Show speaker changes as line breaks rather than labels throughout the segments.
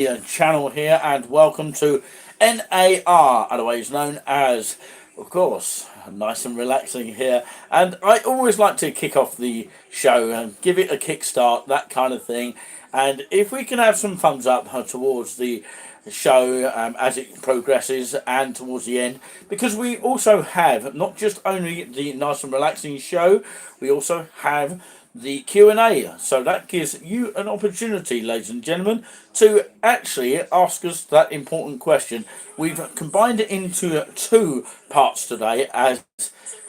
channel here, and welcome to NAR, otherwise known as, of course, nice and relaxing here. And I always like to kick off the show and give it a kickstart, that kind of thing. And if we can have some thumbs up towards the show as it progresses and towards the end, because we also have not just only the nice and relaxing show, we also have the Q&A. So that gives you an opportunity, ladies and gentlemen, to actually ask us that important question. We've combined it into two parts today, as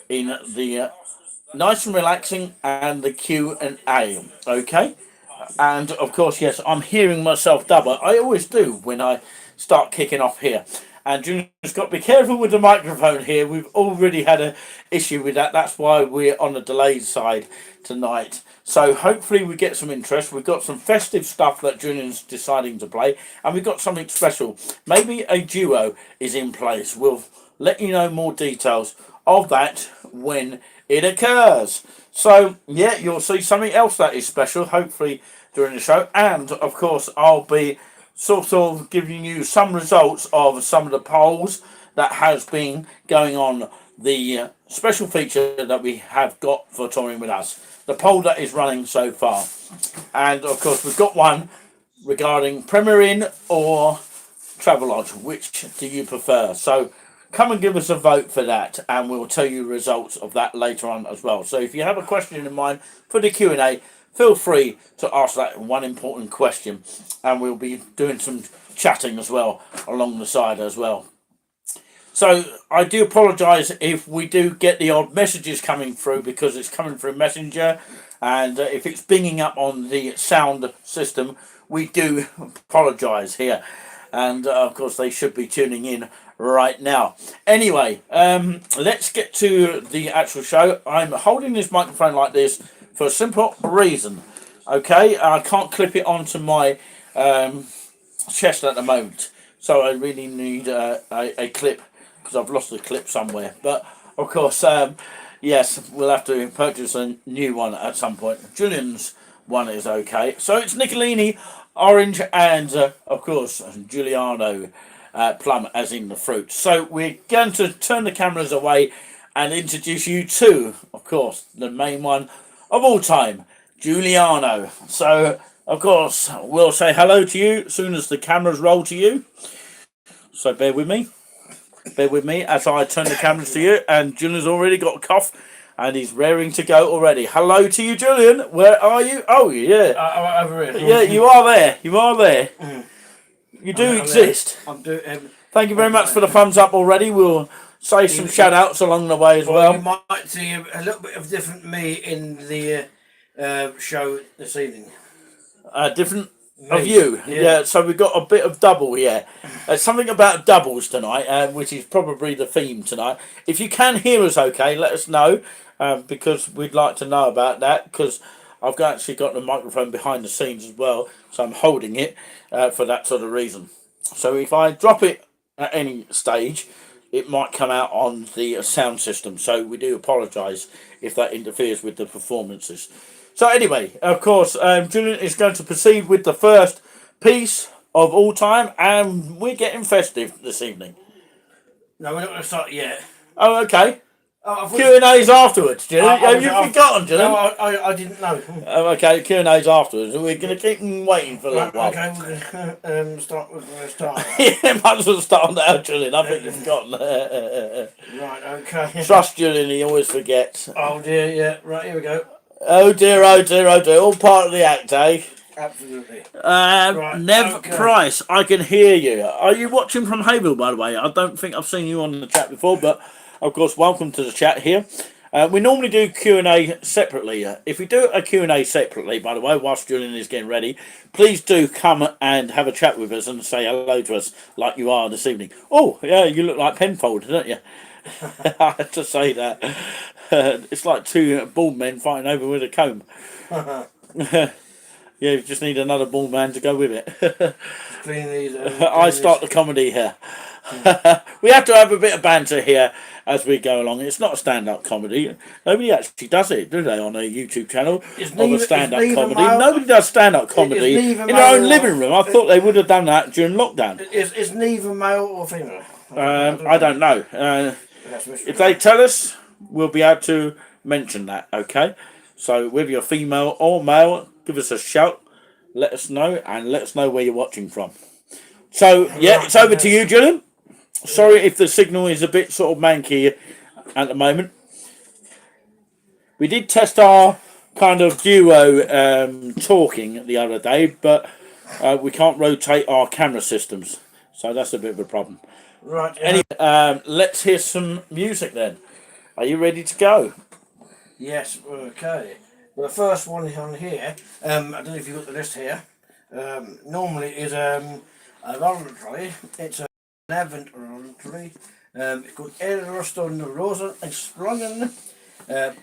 in the nice and relaxing and the Q&A. Okay? And of course, yes, I'm hearing myself double. I always do when I start kicking off here. And Junior's got to be careful with the microphone here. We've already had an issue with that. That's why we're on the delayed side tonight. So hopefully we get some interest. We've got some festive stuff that Julian's deciding to play. And we've got something special. Maybe a duo is in place. We'll let you know more details of that when it occurs. So, yeah, you'll see something else that is special, hopefully, during the show. And, of course, I'll be sort of giving you some results of some of the polls that has been going on the special feature that we have got for touring with us. The poll that is running so far. And, of course, we've got one regarding Premier Inn or Travelodge. Which do you prefer? So come and give us a vote for that, and we'll tell you results of that later on as well. So if you have a question in mind for the Q&A, feel free to ask that one important question, and we'll be doing some chatting as well along the side as well. So I do apologise if we do get the odd messages coming through, because it's coming through Messenger, and if it's binging up on the sound system, we do apologise here. And of course they should be tuning in right now. Anyway, let's get to the actual show. I'm holding this microphone like this for a simple reason. Okay, I can't clip it onto my chest at the moment, so I really need a clip, because I've lost the clip somewhere. But of course, yes, we'll have to purchase a new one at some point. Julian's one is okay. So it's Nicolini orange and of course Giuliano plum, as in the fruit. So we're going to turn the cameras away and introduce you to, of course, the main one of all time, Giuliano. So of course we'll say hello to you as soon as the cameras roll to you. So bear with me as I turn the cameras to you. And Julian's already got a cough and he's raring to go already. Hello to you, Julian. Where are you? Oh, yeah.
Over here.
Yeah, you are there. You are there. You do exist. Thank you very much for the thumbs up already. We'll say some shout outs along the way as well.
You might see a little bit of different me in the show this evening.
Different of you. Yeah, so we've got a bit of double here. Something about doubles tonight, which is probably the theme tonight. If you can hear us okay, let us know, because we'd like to know about that, because I've actually got the microphone behind the scenes as well, so I'm holding it for that sort of reason. So if I drop it at any stage, it might come out on the sound system, so we do apologise if that interferes with the performances. So anyway, of course, Julian is going to proceed with the first piece of all time, and we're getting festive this evening.
No, we're not going to start yet.
Oh, okay. Q&A's afterwards, Julian. Have you forgotten, Julian?
No, I didn't know.
Oh, okay, Q&A's afterwards. We're going to keep them waiting for a little while.
Okay, we're going to start.
Yeah, might as well start on that, Julian. I think you've forgotten.
Right, okay.
Trust Julian, he always forgets.
Oh dear, yeah. Right, here we go.
Oh dear, oh dear, oh dear. All part of the act, eh?
Absolutely.
Right, Nev okay. Price, I can hear you. Are you watching from Hayville, by the way? I don't think I've seen you on the chat before, but of course, welcome to the chat here. We normally do Q&A separately. If we do a Q&A separately, by the way, whilst Julian is getting ready, please do come and have a chat with us and say hello to us like you are this evening. Oh, yeah, you look like Penfold, don't you? I had to say that. It's like two bald men fighting over with a comb. Yeah, you just need another bald man to go with it.
Clean these,
I start the comedy here. We have to have a bit of banter here as we go along. It's not a stand-up comedy. Nobody actually does it, do they, on a YouTube channel
It's
of
neither-
a stand-up
it's neither
comedy?
male-
Nobody does stand-up comedy in
neither
their own
male
living
or-
room. I thought they would have done that during lockdown.
It's neither male or female.
I don't know.
That's mystery.
If they tell us, we'll be able to mention that, okay? So whether you're female or male, give us a shout, let us know, and let us know where you're watching from. So, yeah, it's over to you, Julian. Sorry if the signal is a bit sort of manky at the moment. We did test our kind of duo talking the other day, but we can't rotate our camera systems. So that's a bit of a problem.
Right.
Anyway, let's hear some music then. Are you ready to go?
Yes, okay. Well, the first one on here, I don't know if you've got the list here, normally is a voluntary. It's an Advent voluntary. It's called Eroston Rosa and Sprongen,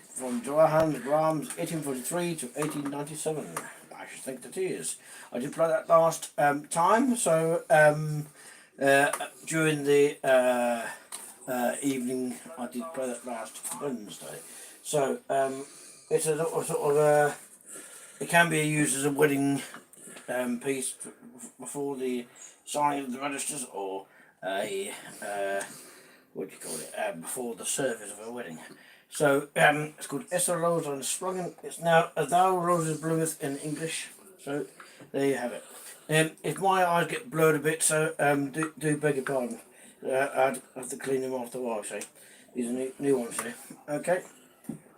from Johann Brahms, 1843 to 1897. I should think that is. I did play that last time, so during the evening, I did play that last Wednesday. So it's a sort of it can be used as a wedding piece before the signing of the registers, or a what do you call it? Before the service of a wedding. So it's called Esther Rose on Sprungen. It's now A Thou Roses Bloometh in English. So there you have it. If my eyes get blurred a bit, so do beg your pardon. I'd have to clean them after a while. So these are new ones here. Okay.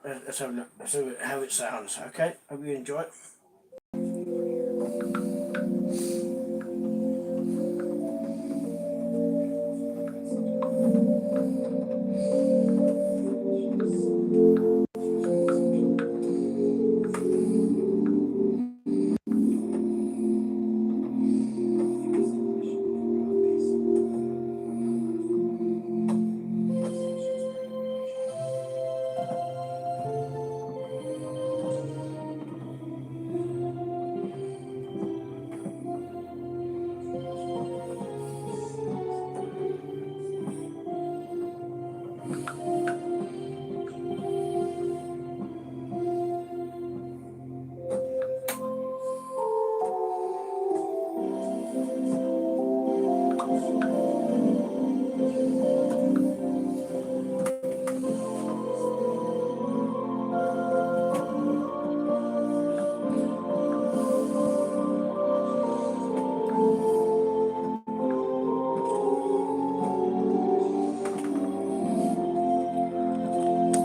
Let's have a look. Let's see how it sounds. Okay. Hope you enjoy it.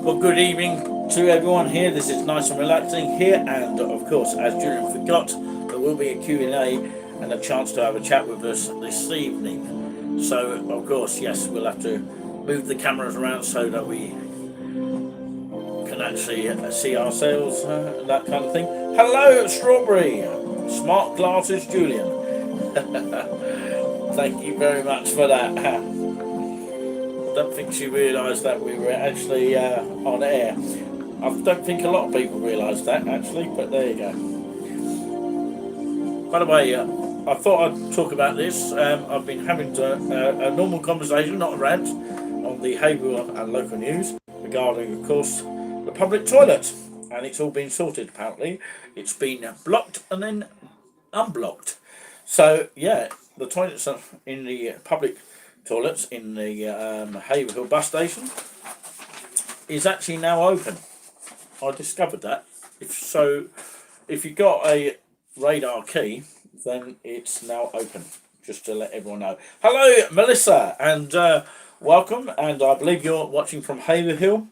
Well, good evening to everyone here. This is Nice and Relaxing here, and of course, as Julian forgot, there will be a Q&A and a chance to have a chat with us this evening. So, of course, yes, we'll have to move the cameras around so that we can actually see ourselves, that kind of thing. Hello, Strawberry! Smart glasses, Julian. Thank you very much for that. I don't think she realised that we were actually on air. I don't think a lot of people realised that actually, but there you go. By the way, I thought I'd talk about this. I've been having a normal conversation, not a rant, on the Haverhill and local news regarding, of course, the public toilet, and it's all been sorted apparently. It's been blocked and then unblocked. So yeah, the toilets are in the public toilets in the Haverhill bus station is actually now open. I discovered that. If you got a radar key, then it's now open. Just to let everyone know. Hello, Melissa, and welcome. And I believe you're watching from Haverhill.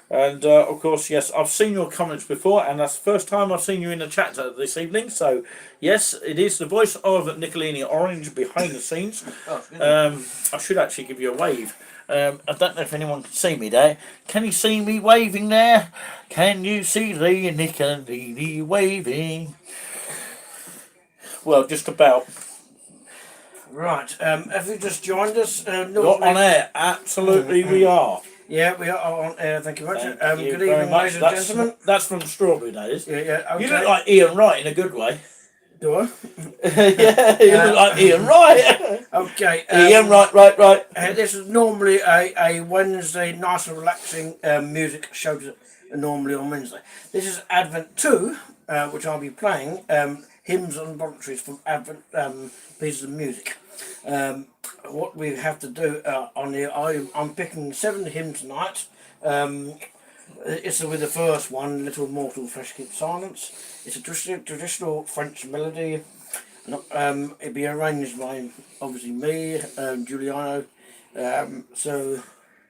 And of course, yes, I've seen your comments before, and that's the first time I've seen you in the chat this evening. So, yes, it is the voice of Nicolini Orange behind the scenes. I should actually give you a wave. I don't know if anyone can see me there. Can you see me waving there? Can you see the Nicolini waving? Well, just about.
Right. Have you just joined us?
You're on air. Absolutely, we are.
Yeah, we are on air. Thank you much.
Thank you
Good
very
evening,
much.
ladies and gentlemen.
That's from Strawberry Days.
Yeah, okay.
You look like Ian Wright in a good way.
Do I?
Yeah, you look like Ian Wright.
Okay.
Ian, right.
This is normally a Wednesday, nice and relaxing music show normally on Wednesday. This is Advent 2, which I'll be playing hymns and voluntaries from Advent pieces of music. What we have to do I'm picking 7 hymns tonight. It's with the first one, Little Mortal Flesh Keeps Silence. It's a traditional French melody. It'd be arranged by obviously me, Giuliano. So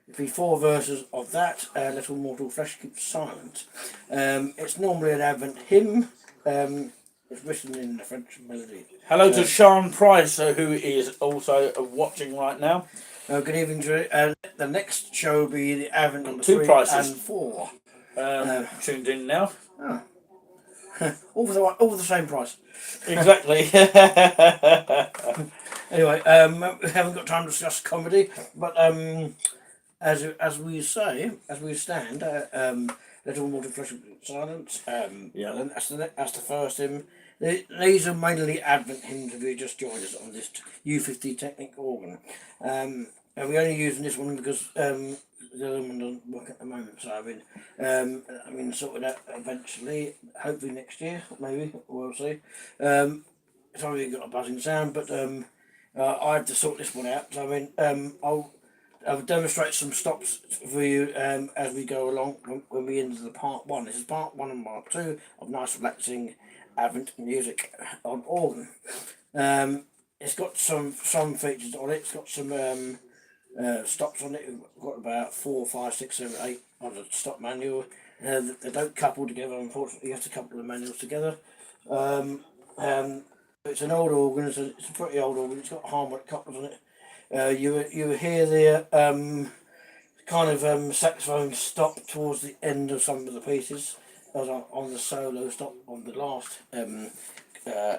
it'd be 4 verses of that. Little Mortal Flesh Keeps Silent. It's normally an Advent hymn. It's written in the French melody.
Hello to Sean Price, who is also watching right now.
Good evening to you. The next show will be the Advent number
2
3
prices.
and 4.
Tuned in now.
Oh. all for the same price.
Exactly.
Anyway, we haven't got time to discuss comedy, but as we stand, Little Mortal Flesh Keeps Silence.
Yeah.
That's the first hymn. These are mainly Advent hymns if you just joined us on this U50 Technic organ. And we're only using this one because the other one doesn't work at the moment, so I mean sorted out eventually, hopefully next year, maybe, we'll see. It's already got a buzzing sound, but I have to sort this one out, so I'll demonstrate some stops for you as we go along when we enter the part 1. This is part 1 and part 2 of nice relaxing Advent music on organ. It's got some features on it. It's got some stops on it. We've got about 4, 5, 6, 7, 8 on the stop manual. They don't couple together, unfortunately. You have to couple the manuals together. It's an old organ. It's a pretty old organ. It's got harmonic couplers on it. You hear the kind of saxophone stop towards the end of some of the pieces, as on the solo stop on the last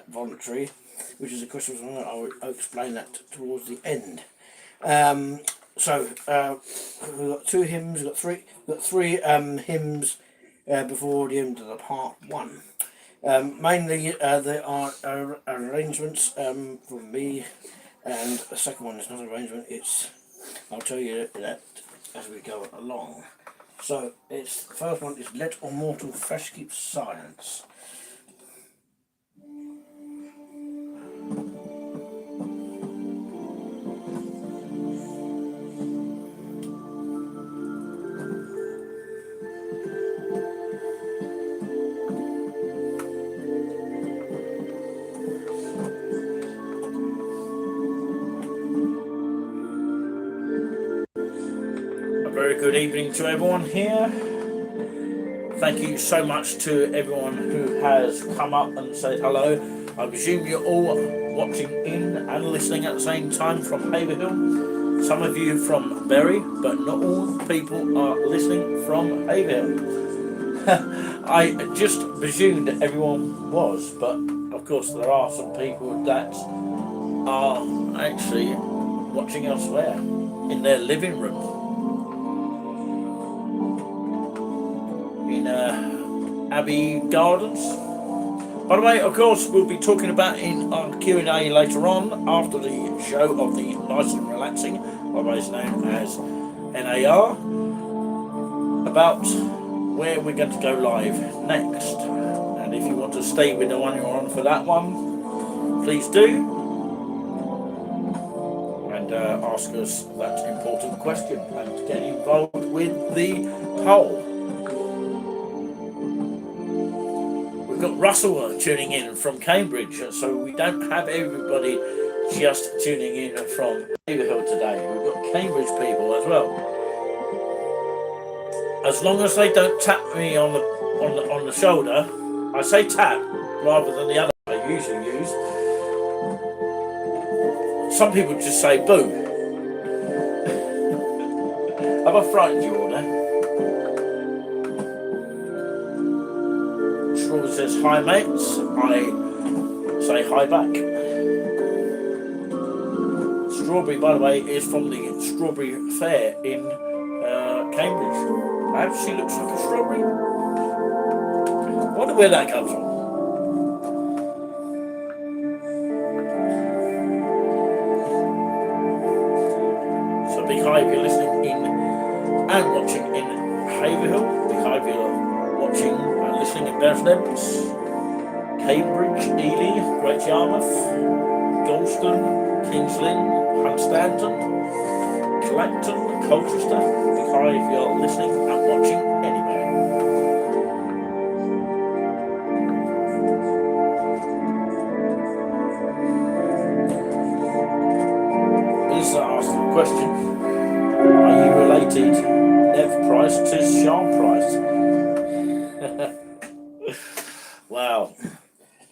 Voulentry, which is a Christmas one. I'll explain that towards the end. So we've got 2 hymns. We've got three hymns before the end of the part 1. Mainly they are arrangements from me, and the second one is not an arrangement. I'll tell you that as we go along. So the first one is Let All Mortal Flesh Keep Silence.
Very good evening to everyone here. Thank you so much to everyone who has come up and said hello. I presume you're all watching in and listening at the same time from Haverhill. Some of you from Bury, but not all people are listening from Haverhill. I just presumed everyone was, but of course there are some people that are actually watching elsewhere in their living room. In Abbey Gardens. By the way, of course, we'll be talking about in our Q&A later on after the show of the Nice and Relaxing, otherwise known as NAR, about where we're going to go live next. And if you want to stay with the one you're on for that one, please do. And ask us that important question and get involved with the poll. We've got Russell tuning in from Cambridge, so we don't have everybody just tuning in from Haverhill today. We've got Cambridge people as well. As long as they don't tap me on the shoulder, I say tap rather than the other I usually use. Some people just say boo. Have I frightened you all there? Strawberry says hi mates. I say hi back. Strawberry, by the way, is from the Strawberry Fair in Cambridge. Perhaps she looks like a strawberry. I wonder where that comes from. big hi if you're listening in and watching in Haverhill. Big hi if you're watching and listening in Bethlehem, Cambridge, Ely, Great Yarmouth, Dalston, Kings Lynn, Hunstanton, Clacton, Colchester. Big hi if you're listening and watching anywhere. Lisa asked the question, are you related, Nev Price, to Sean Price? Wow.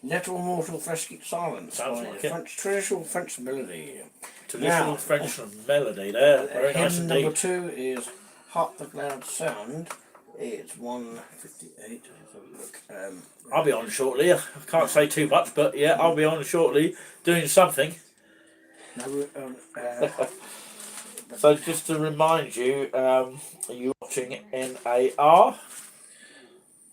Little Mortal Fresh Keep Silence.
Sounds like it.
Traditional French melody.
Traditional French melody there. Very nice
Hymn
indeed.
number 2 is Hark the Glad Sound. It's 158. Let's have a look.
I'll be on shortly. I can't say too much, but yeah, I'll be on shortly doing something. So just to remind you, are you watching NAR?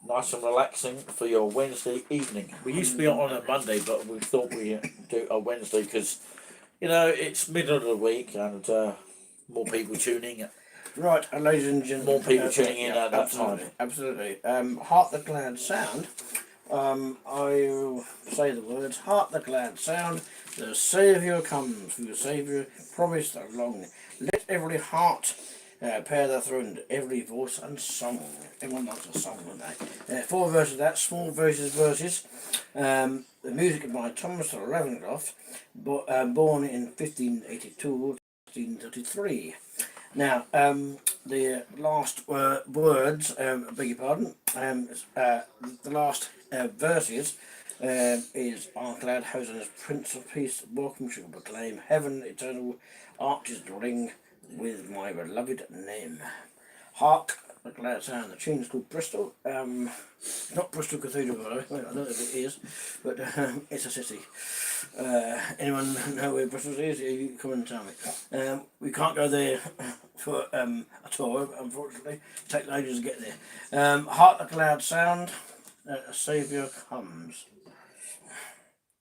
Nice and relaxing for your Wednesday evening. We used to be on a Monday, but we thought we'd do a Wednesday because, you know, it's middle of the week and more people tuning in.
Right, ladies and gentlemen.
More people tuning in at that time.
Absolutely. Hark the Glad Sound. I will say the words. Hark the glad sound. The Saviour comes. Whose Saviour promised along. Let every heart pair their throne, every voice and song. Everyone loves a song, don't they? 4 verses of that, small verses. The music by Thomas Ravenscroft, born in 1582 1533. Now, the last words, beg your pardon, the last verses is Our glad Hosanna's Prince of Peace, welcome shall proclaim, heaven eternal arches ring with my beloved name. Hark the glad sound. The tune's called Bristol. Not Bristol Cathedral, by the way. I don't know if it is, but it's a city. Anyone know where Bristol is? You come and tell me. We can't go there for a tour, unfortunately. It takes ages to get there. Hark the glad sound. A Saviour comes.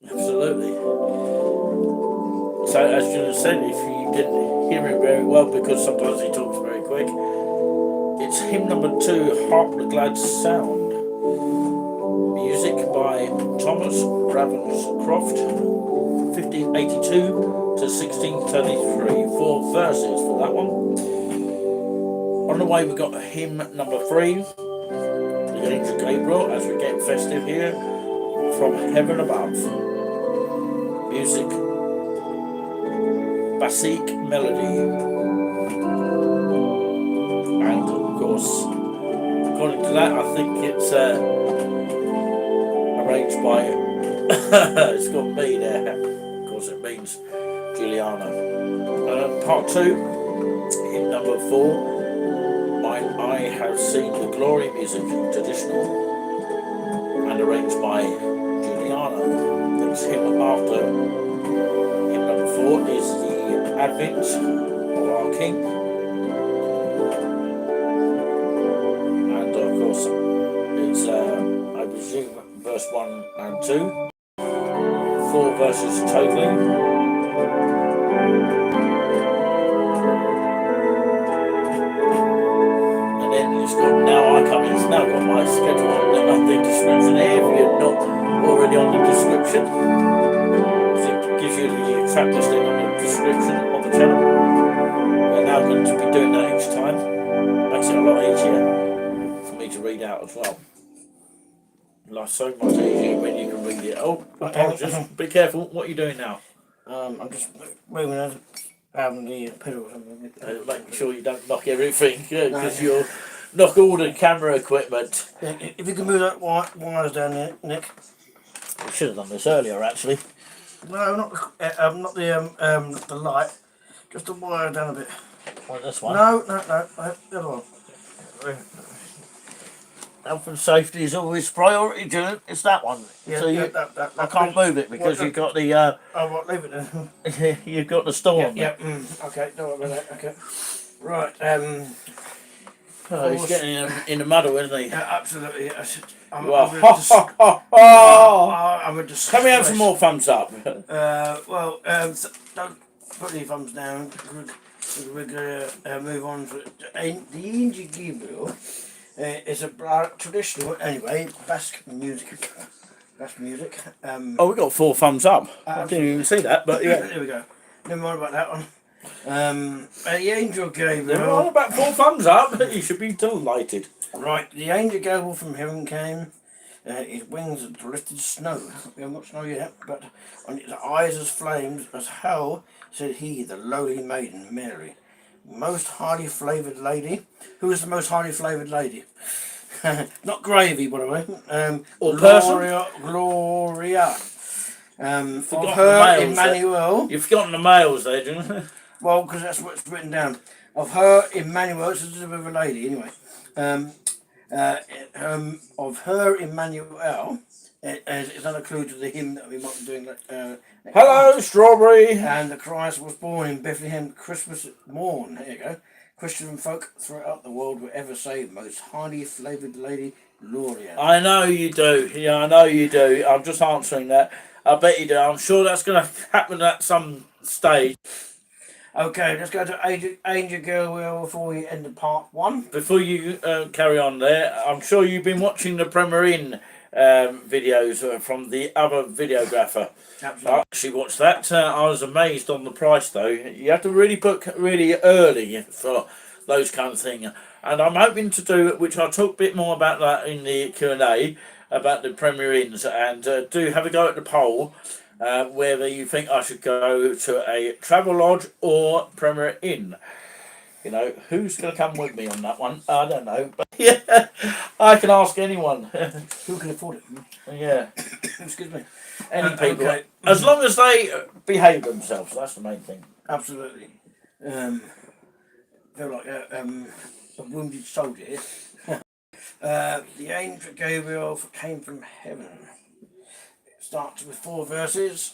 Absolutely. So as you said, if you didn't hear him very well, because sometimes he talks very quick, it's hymn number 2, Hark the Glad Sound. Music by Thomas Ravenscroft, 1582 to 1633. 4 verses for that one. On the way we've got hymn number 3, the Angel Gabriel, as we get festive here, from heaven above. Music, basque melody, and of course, according to that, I think it's arranged by it's got me there. Of course, it means Juliana. Part 2, hymn number 4. My eye has seen the glory, music, traditional, and arranged by Juliana. Next hymn after hymn number 4 is the Advent of our King, and of course it's I presume verse 1 and 2, 4 verses totally. And then it's got Now I Come In. It's now got my schedule on the description here if you're not already on the description. It gives you the track listing on the description of the channel. We're now going to be doing that each time. Makes it a lot easier for me to read out as well. Like so much easier when you can read it. Oh, apologies. Be careful. What are you doing now?
I'm just moving the pedals.
Making sure you don't knock everything, because you'll knock all the camera equipment.
If you can move that wires down there, Nick.
I should have done this earlier, actually.
No, not the light. Just the wire down a bit.
Well, this one.
No, the other one.
Health and safety is always priority, Julian. It's that one.
Yeah,
so I can't move it because you've got the.
Oh, leave it then.
You've got the storm.
Yeah. Okay, don't worry about that. Okay. Right.
He's getting in the muddle, isn't he?
Yeah, absolutely. I'm a disgrace.
Can we have some more thumbs up?
Don't put any thumbs down. we're going to move on to the Angel Gabriel. It's a traditional, anyway, basque music. Basque music.
Oh, we got 4 thumbs up. I didn't even see that, but yeah.
There we go. Never mind about that one. The Angel Gabriel.
They're all about 4 thumbs up. You should be delighted.
Right, the Angel Gabriel from heaven came. His wings are lifted snow. We haven't got snow yet, but on his eyes as flames, as hell, said he, the lowly maiden, Mary. Most highly flavoured lady. Who is the most highly flavoured lady? Not gravy, by the way.
Or
Gloria. Of
Forgotten
her,
the males,
Emanuel.
You've forgotten the males there, didn't you?
Well, because that's what's written down. Of her, Emanuel. It's a bit of a lady, anyway. Of her, Emanuel. It's not a clue to the hymn that we might be doing.
Hello, Strawberry.
And the Christ was born in Bethlehem Christmas morn. There you go. Christian folk throughout the world will ever say, most highly flavoured lady, Gloria.
I know you do. Yeah, I know you do. I'm just answering that. I bet you do. I'm sure that's going to happen at some stage.
Okay, let's go to Angel Gabriel before we end the part 1.
Before you carry on there, I'm sure you've been watching the Premier Inn videos from the other videographer.
Absolutely.
I actually watched that. I was amazed on the price though. You have to really book really early for those kind of things. And I'm hoping to do, which I'll talk a bit more about that in the Q&A, about the Premier Inns, and do have a go at the poll, whether you think I should go to a travel lodge or Premier Inn. You know, who's going to come with me on that one? I don't know. But yeah, I can ask anyone.
Who can afford it?
Yeah.
Excuse me.
Any people.
Okay.
As long as they behave themselves, that's the main thing.
Absolutely. Feel like a wounded soldier here. The Angel Gabriel came from heaven. It starts with 4 verses.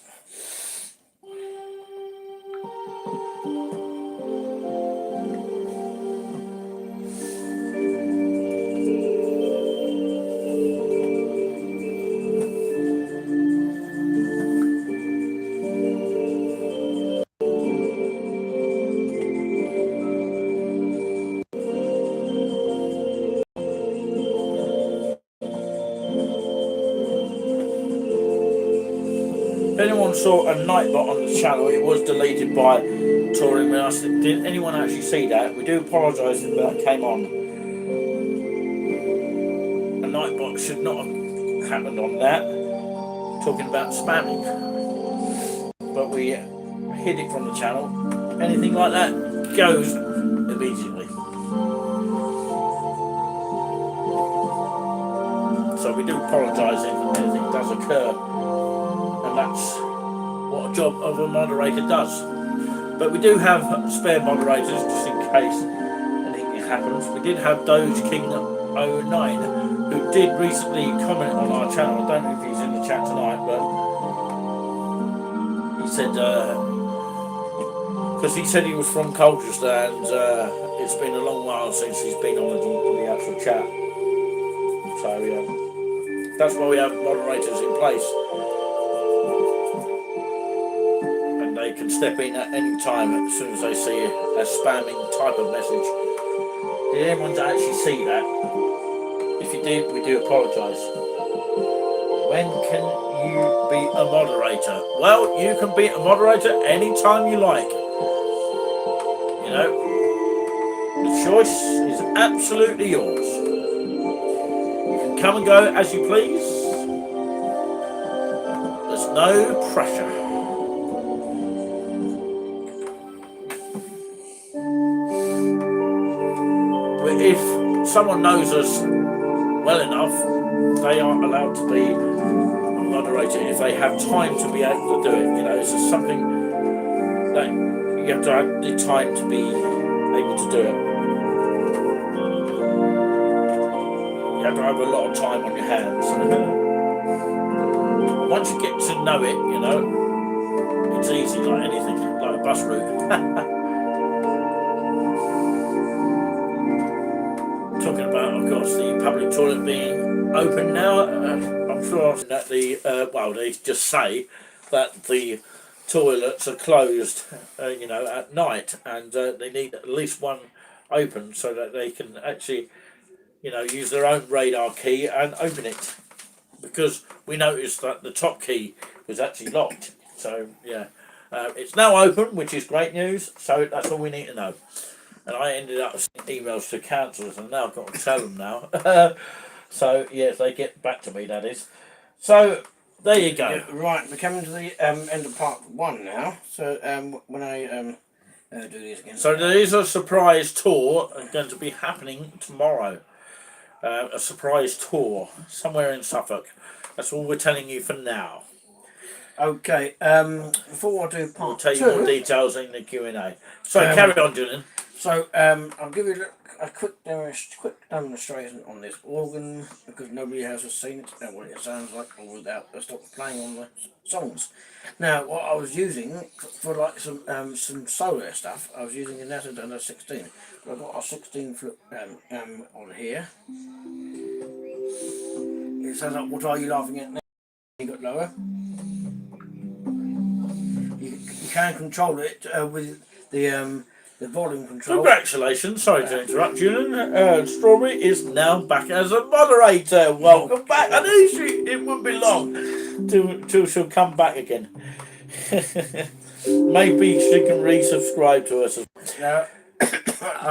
If anyone saw a Nightbot on the channel, it was deleted by touring with us. Did anyone actually see that? We do apologise if that came on. A Nightbot should not have happened on that. Talking about spamming. But we hid it from the channel. Anything like that goes immediately. So we do apologise if anything does occur. And that's what a job of a moderator does. But we do have spare moderators just in case anything happens. We did have Doge King 09 who did recently comment on our channel. I don't know if he's in the chat tonight, but he said because he said he was from Colchester and it's been a long while since he's been on the actual chat. So yeah, that's why we have moderators in place. They can step in at any time as soon as they see a spamming type of message. Did anyone actually see that? If you did, we do apologise. When can you be a moderator? Well, you can be a moderator anytime you like. You know, the choice is absolutely yours. You can come and go as you please. There's no pressure. If someone knows us well enough, they are allowed to be a moderator if they have time to be able to do it. You know, it's just something that you have to have the time to be able to do it. You have to have a lot of time on your hands. Once you get to know it, you know, it's easy like anything, like a bus route. Talking about, of course, the public toilet being open now. I'm sure that they just say that the toilets are closed, you know, at night, and they need at least one open so that they can actually, you know, use their own radar key and open it, because we noticed that the top key was actually locked. So yeah, it's now open, which is great news. So that's all we need to know. And I ended up sending emails to councillors, and now I've got to tell them now. So yes, they get back to me. That is. So there you go.
Yeah, right, we're coming to the end of part 1 now. So when I do these again.
So there is a surprise tour going to be happening tomorrow. A surprise tour somewhere in Suffolk. That's all we're telling you for now.
Okay. Before I do
We'll
part
tell you
2,
more details in the Q&A. So carry on, Julian.
so I'll give you a quick demonstration on this organ, because nobody else has seen it and what it sounds like, or without stop playing on the songs. Now, what I was using for like some solo stuff, I was using a Nazareth and a 16. So I've got a 16 flute on here. It sounds like, what are you laughing at now? You got lower. You can control it with the volume control.
Congratulations. Sorry to interrupt, Julian. Strawberry is now back as a moderator. Welcome back. I knew it wouldn't be long till she'll come back again. Maybe she can resubscribe to us.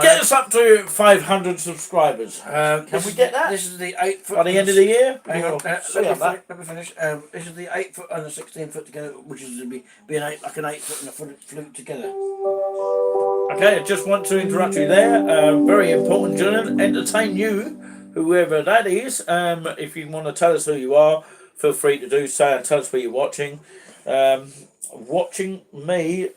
Get us up to 500 subscribers. Can we get that?
This is the 8 foot.
By the end of the year?
Hang on,
let
me finish. This is the 8 foot and the 16 foot together, which is to be an 8, like an 8 foot and a flute together.
Okay, I just want to interrupt you there. Very important, Julian. Entertain you, whoever that is. If you want to tell us who you are, feel free to do so and tell us where you're watching. Watching me.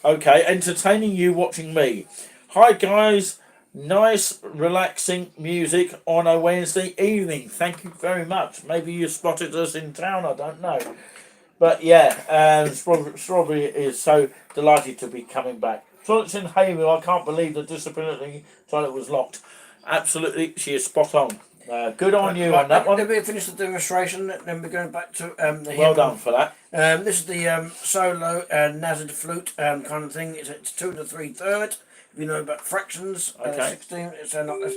Okay, entertaining you, watching me. Hi guys, nice relaxing music on a Wednesday evening. Thank you very much. Maybe you spotted us in town, I don't know. But yeah, Strawberry is so delighted to be coming back. Toilets in Hayville, I can't believe the disability toilet was locked. Absolutely, she is spot on. Good on you on that one.
Let me finish the demonstration, then we're going back to the
Well done for that.
This is the solo Nazareth flute kind of thing. It's 2 to 3/3. If you know about fractions,
Okay.
16. It's not this.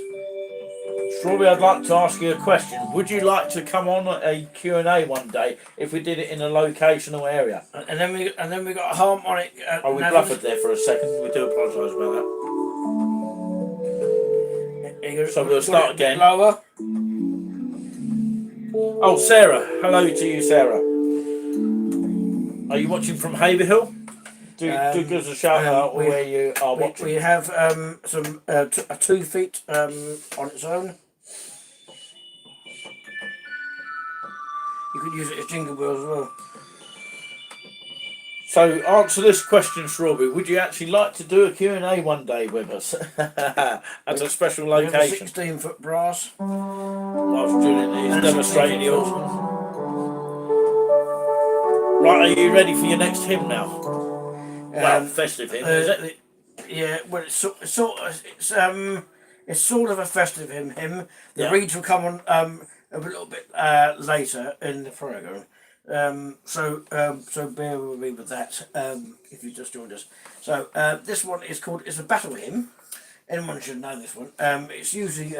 Strawberry, I'd like to ask you a question. Would you like to come on a Q&A one day if we did it in a locational area?
And then we got a harmonic.
Oh, we bluffered there for a second. We do apologise about that. So we'll start again.
Lower.
Oh, Sarah. Hello to you, Sarah. Are you watching from Haverhill? Do give us a shout out where you are watching.
We have some a 2 feet on its own. You could use it as jingle bells as well.
So answer this question, Strawberry. Would you actually like to do a Q&A one day with us at a special location?
16-foot brass.
Whilst Julian is demonstrating the awesome. Right, are you ready for your next hymn now? Well, festive hymn, is it?
Yeah, well, it's sort of a festive hymn. The reeds will come on a little bit later in the program. So bear with me with that if you just joined us. So this one is called, it's a battle hymn. Anyone should know this one. It's usually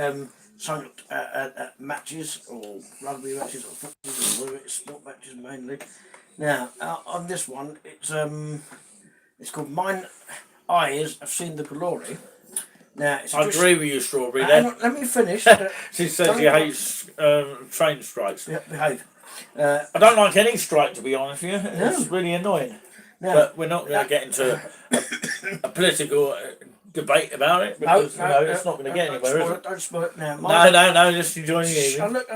sung at matches, or rugby matches, or football, or sport matches mainly. Now on this one, it's called Mine Eyes Have Seen the Glory. Now,
I agree with you, Strawberry.
Let me finish.
She says she hates train strikes.
Yeah, behave.
I don't like any strike, to be honest with you. It's really annoying.
No.
But we're not going to get into a political debate about it, because it's not going to get anywhere, is it?
Don't spoil it now.
No, just enjoying the evening.
Look,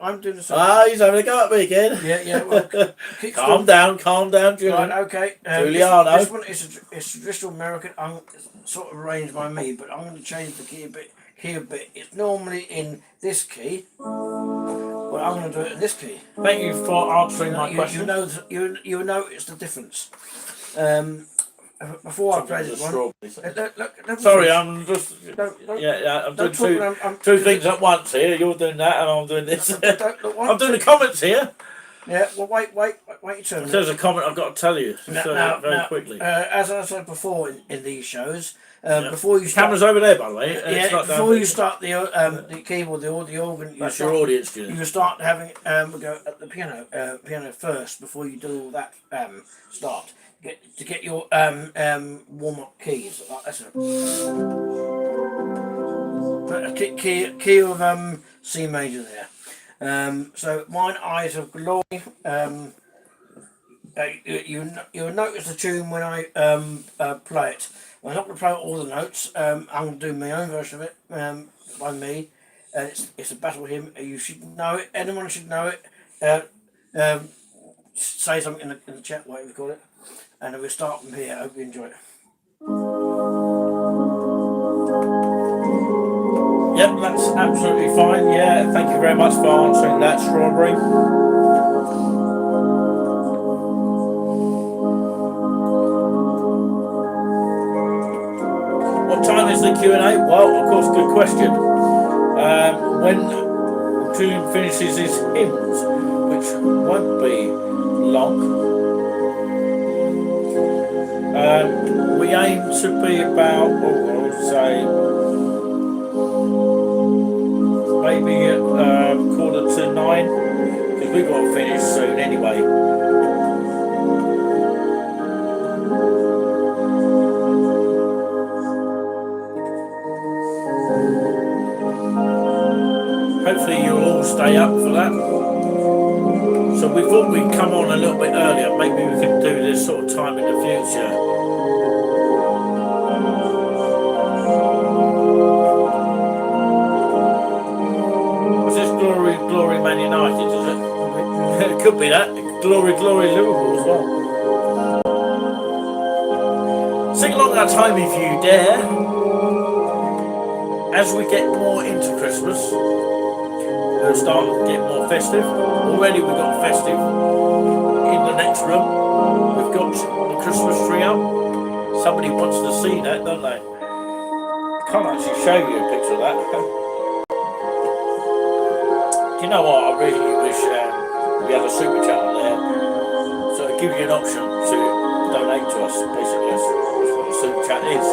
I'm doing the same.
He's having a go at me again.
Yeah, well,
calm down, Julian.
Right, okay.
Giuliano.
This one is traditional American, sort of arranged by me, but I'm going to change the key a bit. It's normally in this key, but I'm going to do it in this key.
Thank you for answering my question.
You notice the difference. Before I play this one, look,
sorry, I'm just I'm doing two things at once here. You're doing that, and I'm doing this. I'm doing the comments here.
Yeah, well, wait your turn.
There's a comment I've got to tell you very quickly.
As I said before in these shows, before you start,
camera's over there, by the way.
Before you start the keyboard, the organ,
that's your audience, Julian.
You start having go at the piano first before you do all that start. Get your warm up keys. That's a key of C major there. So mine, Eyes of Glory. You'll notice the tune when I play it. I'm not going to play all the notes. I'm going to do my own version of it by me. It's a battle hymn. You should know it. Anyone should know it. Say something in the chat, whatever you call it. And we'll start from here. I hope you enjoy it.
Yep, that's absolutely fine. Yeah, thank you very much for answering that, Strawberry. What time is the Q&A? Well, of course, good question. When Julian finishes his hymns, which won't be long, we aim to be about, I would say, maybe at 8:45, because we've got to finish soon anyway. Hopefully you'll all stay up for that. So we thought we'd come on a little bit earlier. Maybe we can do this sort of time in the future. Glory Man United, is it? It could be that. Glory Liverpool as well. Sing along that time if you dare. As we get more into Christmas, we'll start to get more festive. Already we've got festive in the next room. We've got the Christmas tree up. Somebody wants to see that, don't they? I can't actually show you a picture of that. Do you know what? I really wish we had a super chat on there, so it gives you an option to donate to us. Basically, that's what a super chat is.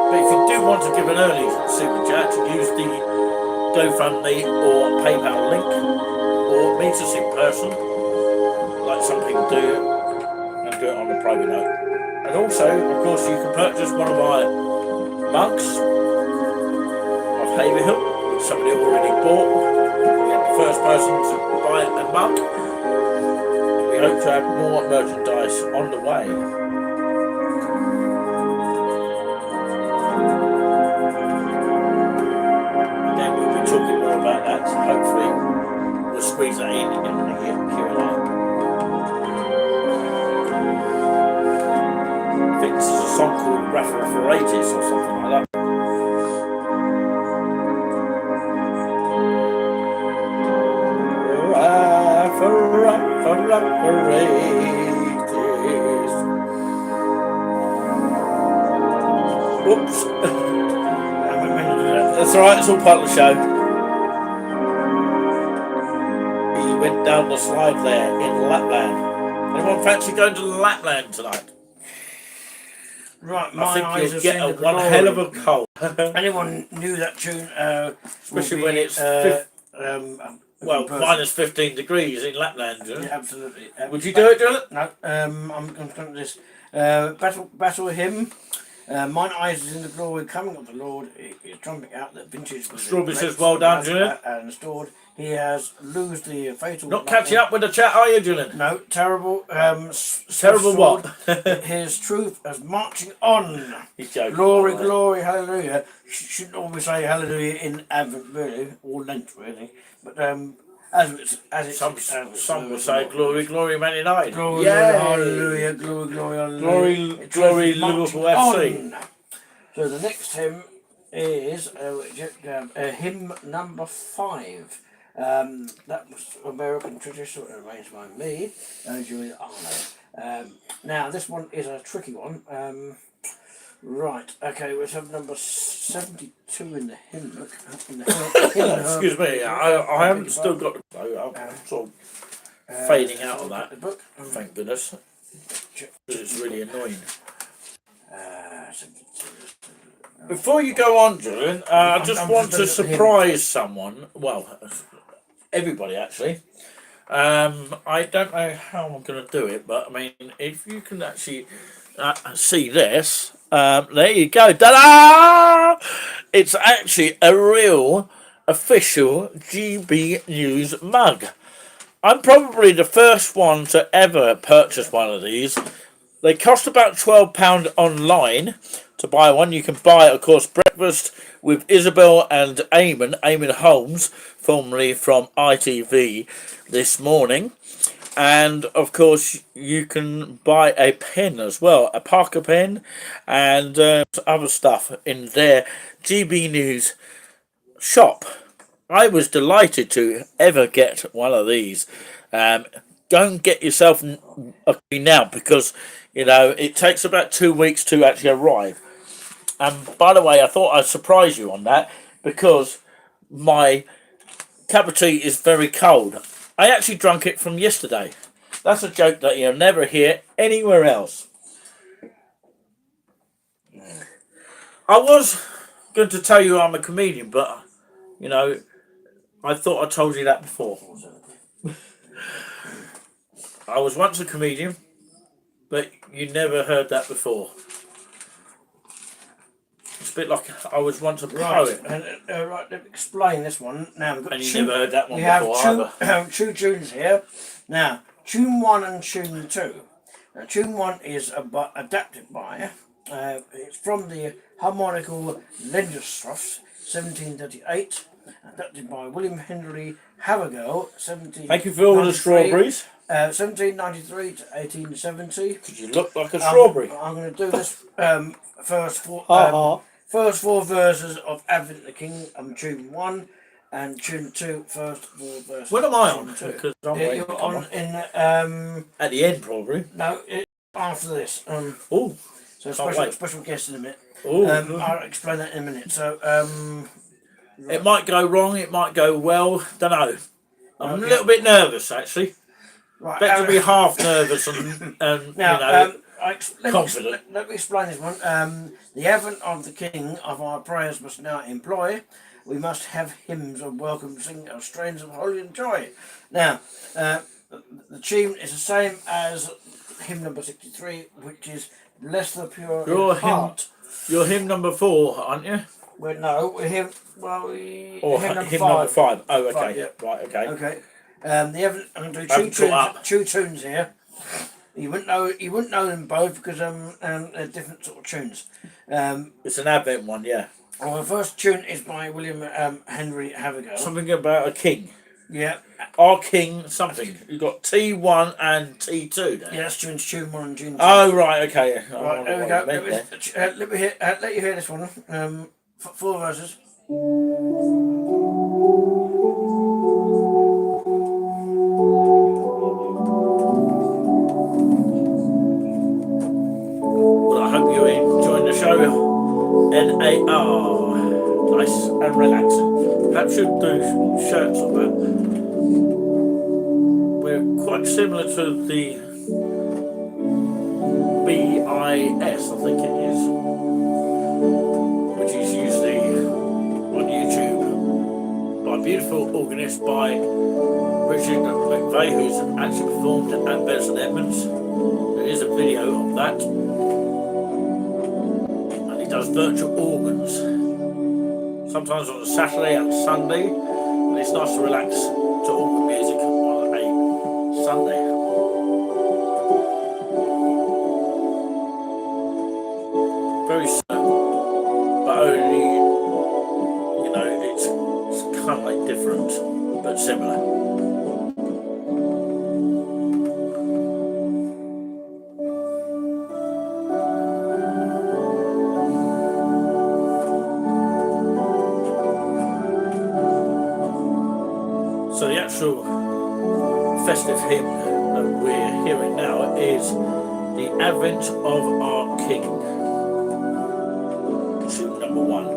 But if you do want to give an early super chat, use the GoFundMe or PayPal link, or meet us in person, like some people do, and do it on a private note. And also, of course, you can purchase one of my mugs of Haverhill, which somebody already bought. First person to buy a mug. We hope to have more merchandise on the way. Again, we'll be talking more about that, so hopefully we'll squeeze that in the Q&A. I think this is a song called Raffaraforatis or something like that. Whoops. That's alright, it's all part of the show. He went down the slide there in Lapland. Anyone fancy going to Lapland tonight?
Right,
I think you'll get one hell of a cold.
Anyone knew that tune?
Especially when it's minus 15 degrees in Lapland.
Yeah, absolutely.
Would you do it, Dylan?
No. I'm going to do this. Battle hymn. Mine eyes is in the glory coming of the Lord. He's trumping out the vintage.
Strawberry says, well done, Julian.
And stored. He has loosed the fatal.
Not catching up with the chat, are you, Julian?
No, terrible.
Terrible what?
His truth as marching on.
He's joking.
Glory, glory, hallelujah. Shouldn't always say hallelujah in Advent, really, or Lent, really. But
some will say glory, glory, Man United.
Glory, hallelujah, glory, glory, hallelujah.
Glory, Liverpool FC.
So the next hymn is hymn number 5. That was American traditional arranged by me, Julia Arnold. Now this one is a tricky one. Right, okay, we have number 72 in the hymn book.
Excuse me, I haven't still got the sort of fading out of
look at
that.
the book.
Thank goodness. Because it's really annoying. Before you go on, Julian, I just want to surprise someone. Well, everybody actually. I don't know how I'm going to do it, but I mean, if you can actually see this, there you go. Ta-da! It's actually a real official GB News mug. I'm probably the first one to ever purchase one of these. They cost about £12 online to buy one. You can buy, of course, Breakfast with Isabel and Eamon Holmes, formerly from ITV This Morning. And, of course, you can buy a pen as well, a Parker pen and other stuff in their GB News shop. I was delighted to ever get one of these. Go and get yourself a copy now, because you know it takes about 2 weeks to actually arrive. And by the way, I thought I'd surprise you on that, because my cup of tea is very cold. I actually drank it from yesterday. That's a joke that you'll never hear anywhere else. I was going to tell you I'm a comedian, but you know, I thought I told you that before. I was once a comedian, but you never heard that before. It's a bit like I was once a poet.
Right, let me explain this one. Now we've got
And you never heard that one
we
before
have two tunes here. Now, tune 1 and tune 2. Now, tune 1 is adapted by, it's from the harmonical Lindström, 1738. Adapted by William Henry Havergal, 1793.
Thank you for all the strawberries.
1793 to 1870.
Because you look like a strawberry.
I'm going to do this first four verses of Advent the King, tune 1, and tune 2, first 4 verses.
When am I on? Because I'm waiting.
You're on in
at the end, probably.
no, after this.
Oh,
so special guest in a minute. I'll explain that in a minute. So
it might go wrong, it might go well, don't know. I'm a little bit nervous, actually.
Right,
Better to be half nervous and
now,
you know, confident.
Let me explain this one. The advent of the King of our prayers must now employ. We must have hymns of welcome, sing our strains of holy and joy. Now, the tune is the same as hymn number 63, which is Bless the Pure in Heart.
You're hymn number 4, aren't you?
Well, no, we're hymn. Hymn
number 5. Oh, okay.
Right, yeah.
Right, okay.
Okay. I'm going to do two tunes here. You wouldn't know them both because they're different sort of tunes.
It's an Advent one, yeah.
Well, the first tune is by William Henry Havergal.
Something about a king.
Yeah.
Our king something. You've got T1 and T2 there.
Yeah, that's tune 1 and tune 2.
Oh, right, okay.
Right, there we go. Let you hear this one. 4 verses. Well,
I hope you're enjoying the show. NAR. Nice and relaxing. Perhaps you'd do shirts on that. We're quite similar to the BIS, I think it is, which is usually on YouTube by a beautiful organist by Richard McVeigh, who's actually performed at Benson Edmonds. There is a video of that. And he does virtual organs, sometimes on a Saturday and Sunday, and it's nice to relax to organ music on a Sunday. Very slow, but only, you know, it's kind of like different, but similar. So the actual festive hymn that we're hearing now is the Advent of Our King, tune number 1.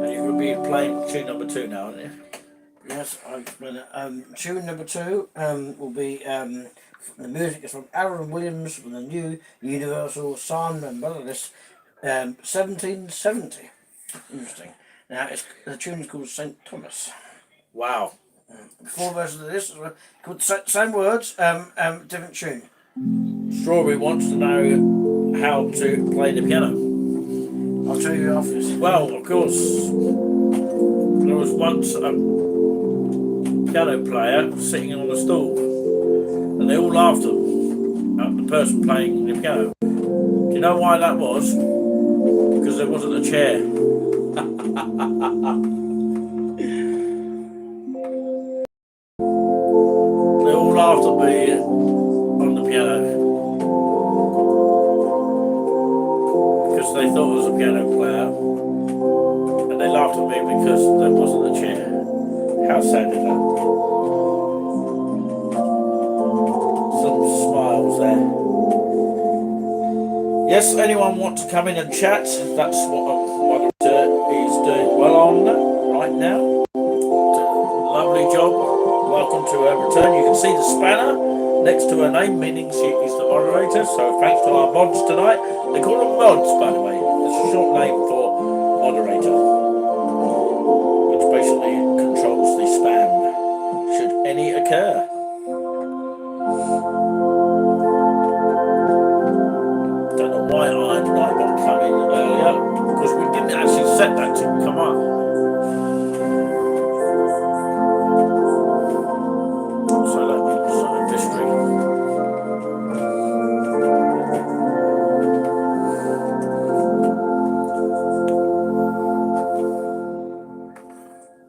And you're going to be playing tune number 2 now, aren't you?
Yes, I'll explain it. Tune number 2 will be the music is from Aaron Williams from the New Universal Sound and Melodies, 1770. Interesting. Now, the tune is called St. Thomas.
Wow.
4 verses of this, called same words, different tune.
Strawberry wants to know how to play the piano.
I'll tell you after this.
Well, of course, there was once a piano player sitting on a stool, and they all laughed at the person playing the piano. Do you know why that was? Because there wasn't a chair. They all laughed at me on the piano because they thought I was a piano player, and they laughed at me because there wasn't a chair. How sad is that? Some smiles there. Yes, anyone want to come in and chat? That's what a moderator is doing well on right now. Lovely job. Welcome to her return. You can see the spanner next to her name, meaning she is the moderator. So thanks to our mods tonight. They call them mods, by the way. It's a short name for moderator, which basically controls the spam, should any occur. Don't know why Iron Light won't come in earlier, because we didn't actually set that to come up. So that means history.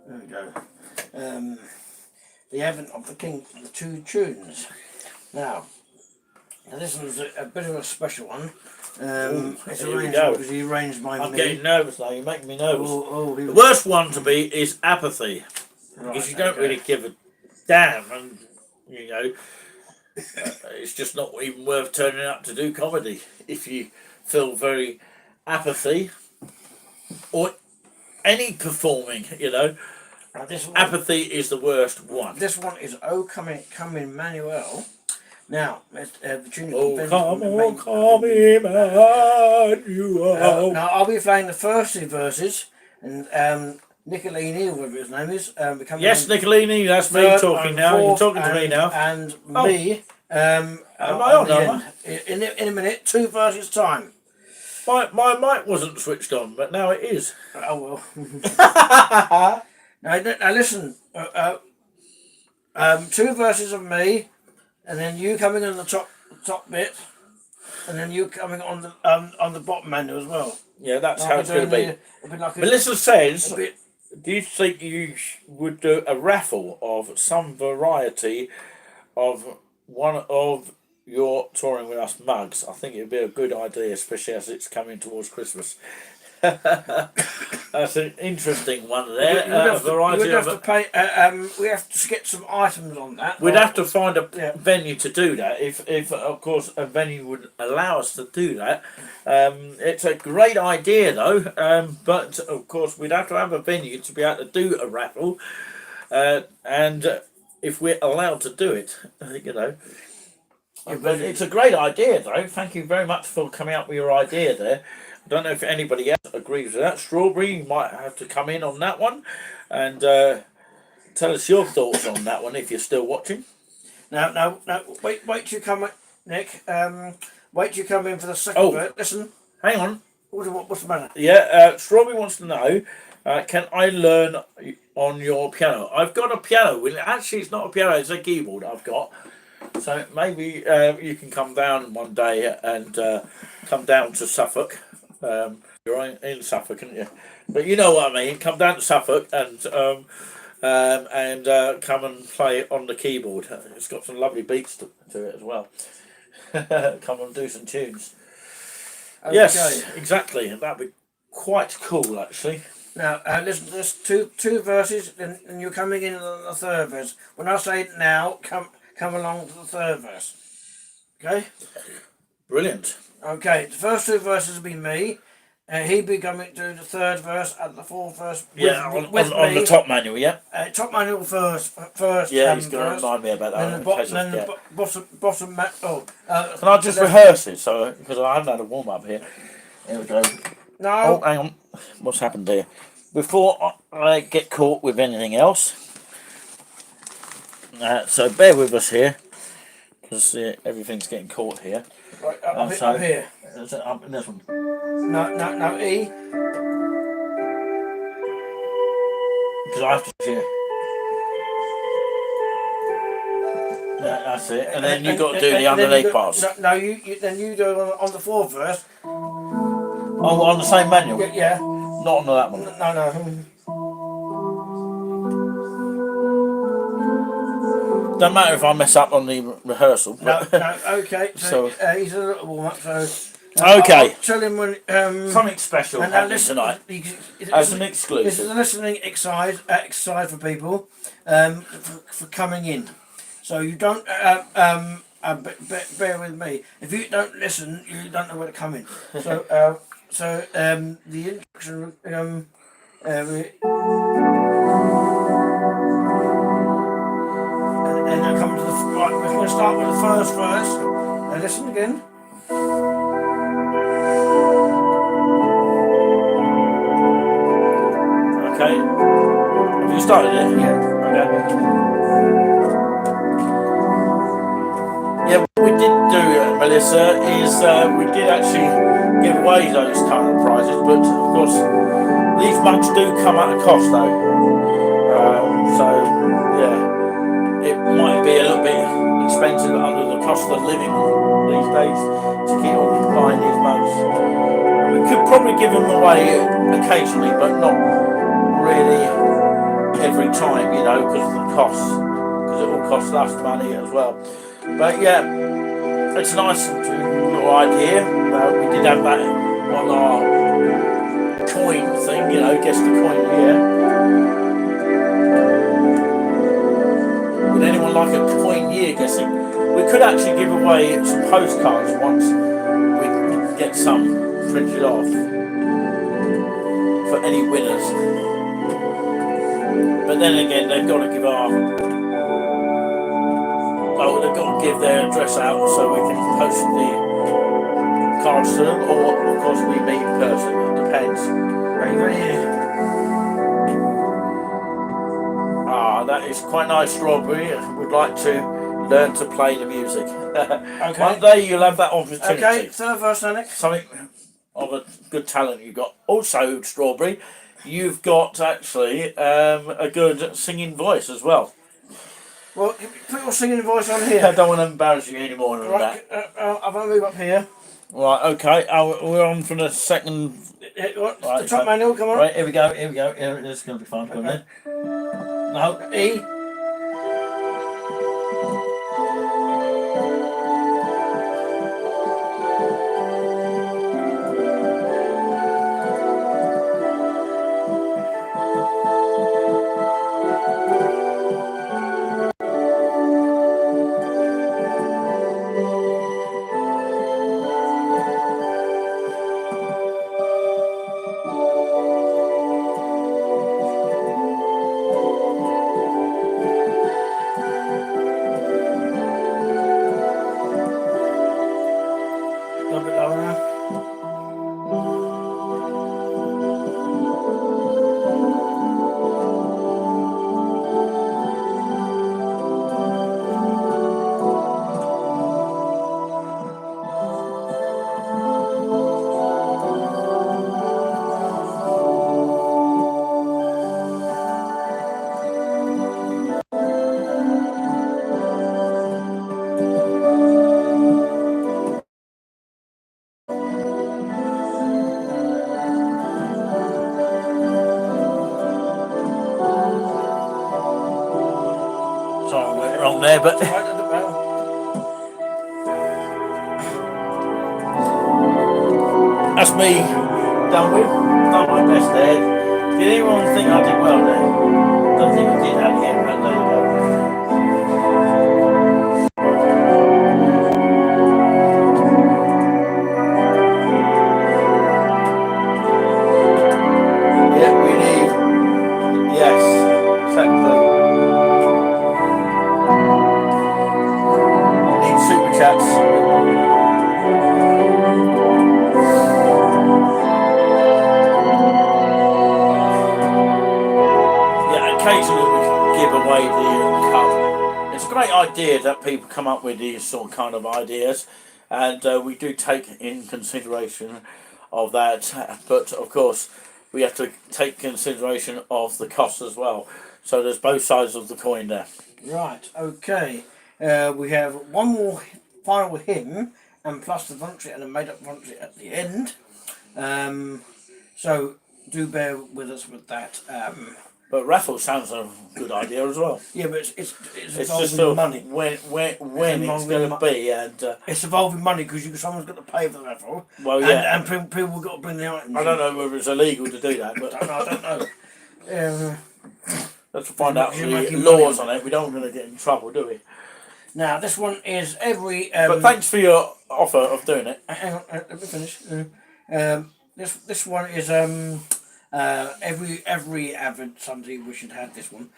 There we go. The Advent of the King, the 2 tunes. Now this was a bit of a special one. It's
here we
arranged
go.
because he arranged my
I'm
me.
getting nervous now, you're making me nervous.
He
The
was,
worst one to be is apathy,
right,
because you don't
okay.
really give a damn, and you know, it's just not even worth turning up to do comedy if you feel very apathy, or any performing, you know.
Now this one,
Apathy is the worst one.
This one is "Oh Come Emanuel." Now, the tune is
Oh come
Now
Emmanuel.
I'll be playing the first 2 verses, and Nicolini, or whatever his name is, becoming
Yes, Nicolini, that's me
third
talking
and
now. You're
fourth
talking to me
and-
now.
and
Oh.
me.
Am I on,
the
am
end. In a minute, 2 verses time.
My mic wasn't switched on, but now it is.
Oh well. now listen. 2 verses of me, and then you coming on the top bit, and then you coming on the bottom end as well.
Yeah, that's
Like
how
we're
it's going to
doing
be.
a bit like
Melissa says,
a bit.
do you think you would do a raffle of some variety of one of your touring with us mugs? I think it'd be a good idea, especially as it's coming towards Christmas. That's an interesting one there.
You would have
Variety
to pay. We have to get some items on that.
We'd have to find a
Yeah.
venue to do that. If of course a venue would allow us to do that. It's a great idea though. But of course we'd have to have a venue to be able to do a raffle. And if we're allowed to do it, you know.
Yeah,
But it's a great idea though. Thank you very much for coming up with your idea there. I don't know if anybody else agrees with that. Strawberry, you might have to come in on that one and tell us your thoughts on that one if you're still watching.
No. Wait till you come, Nick. Wait till you come in for the second bit. Listen.
Hang on.
What's the matter?
Yeah, Strawberry wants to know, can I learn on your piano? I've got a piano. Well, actually, it's not a piano, it's a keyboard I've got. So maybe you can come down one day and come down to Suffolk. You're in Suffolk, aren't you? But you know what I mean. Come down to Suffolk and come and play on the keyboard. It's got some lovely beats to it as well. Come and do some tunes.
Okay.
Yes, exactly. That'd be quite cool, actually.
Now, listen. There's two verses, and you're coming in on the third verse. When I say now, come along to the third verse. Okay.
Brilliant.
Okay. The first 2 verses will be me. He'd be coming to the third verse and the fourth verse
Yeah,
with
on
me.
the top manual, yeah?
Top manual first.
Yeah, he's going to
Verse.
remind me about that.
Then
In
the
case
bottom.
I
Then the
forget.
bottom.
Can I just rehearse it? So, because I haven't had a warm up here. Here we go.
No.
Oh, hang on. What's happened here? Before I get caught with anything else, so bear with us here, because everything's getting caught here.
Right, up here.
Up in this one.
No, E.
Because I have to hear. Yeah, that's it. And then you've got to do the underneath parts.
No, then you do it on the fourth verse.
Oh, on the same manual?
Yeah.
Not on that one.
No.
Don't matter if I mess up on the rehearsal.
No, okay. So, he's a little warm up, so...
okay.
I'll tell him when...
something special happening tonight. As an exclusive.
This is a listening exercise for people for coming in. So you don't... bear with me. If you don't listen, you don't know where to come in. So, the introduction... and then come to the... Right, we're going to start with the first verse. Now listen again.
Okay. Have you started it?
Yeah.
Okay. Yeah, what we did do, Melissa, is we did actually give away those kind of prizes, but of course these mugs do come at a cost though. So yeah, it might be a little bit expensive under the cost of living these days to keep on buying these mugs. We could probably give them away occasionally, but not really every time, you know, because of the costs, because it all costs us money as well. But yeah, it's a nice little idea. We did have that on our coin thing, you know, guess the coin here. Would anyone like a coin year guessing? We could actually give away some postcards once we get some printed off for any winners. But then again, they've got to give they've got to give their address out so we can post the cards to them, or of course we meet in person. It depends. Right here. That is quite nice, Strawberry. I would like to learn to play the music. Okay. One day you'll have that opportunity.
Okay, third verse, Nick.
Something of a good talent you've got. Also, Strawberry, you've got actually a good singing voice as well.
Well, put your singing voice on here.
I don't want to embarrass you any more than that.
I'm going to move up here.
Right, okay. We're on for the second.
Right, the top manual, come on.
Right, here we go. Yeah, this is going to be fun. Okay. No,
E.
wrong there, but that's me done my best there. Did anyone think I did well there? Don't think I did at the end, but there you go. away the cup. It's a great idea that people come up with these sort of kind of ideas, and we do take in consideration of that. But of course, we have to take consideration of the cost as well. So there's both sides of the coin there.
Right, okay. We have one more final hymn, and plus the voluntary and a made-up voluntary at the end. So do bear with us with that.
But raffle sounds a good idea as well.
Yeah, but it's
It's
involving
just sort
money.
of when it's going to be, and
It's involving money because someone's got to pay for the raffle.
well, yeah,
And people have got to bring the items.
I don't know whether it's illegal to do that, but
I don't know.
let's find out
You're
the
making
laws
money.
on it. We don't want to get in trouble, do we?
Now this one is every.
But thanks for your offer of doing it.
Hang on, let me finish. This one is every avid Sunday we should have this one.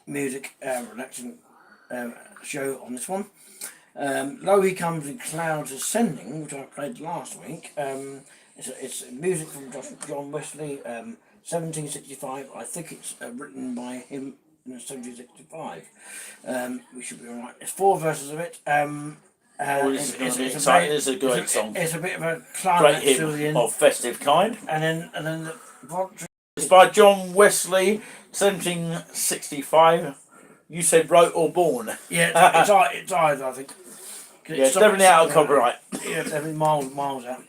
Music relaxing show on this one. Lo He Comes in Clouds Ascending, which I played last week. It's music from John Wesley, 1765. I think it's written by him in 1765. We should be alright. It's 4 verses of it.
It's a great song.
It's a bit of a
Great
climax to the
hymn
end,
of festive kind.
and then the voluntary.
It's by John Wesley, 1765. You said wrote or born.
Yeah, it's either, I think.
Yeah, it's definitely out of copyright.
Yeah, definitely miles out.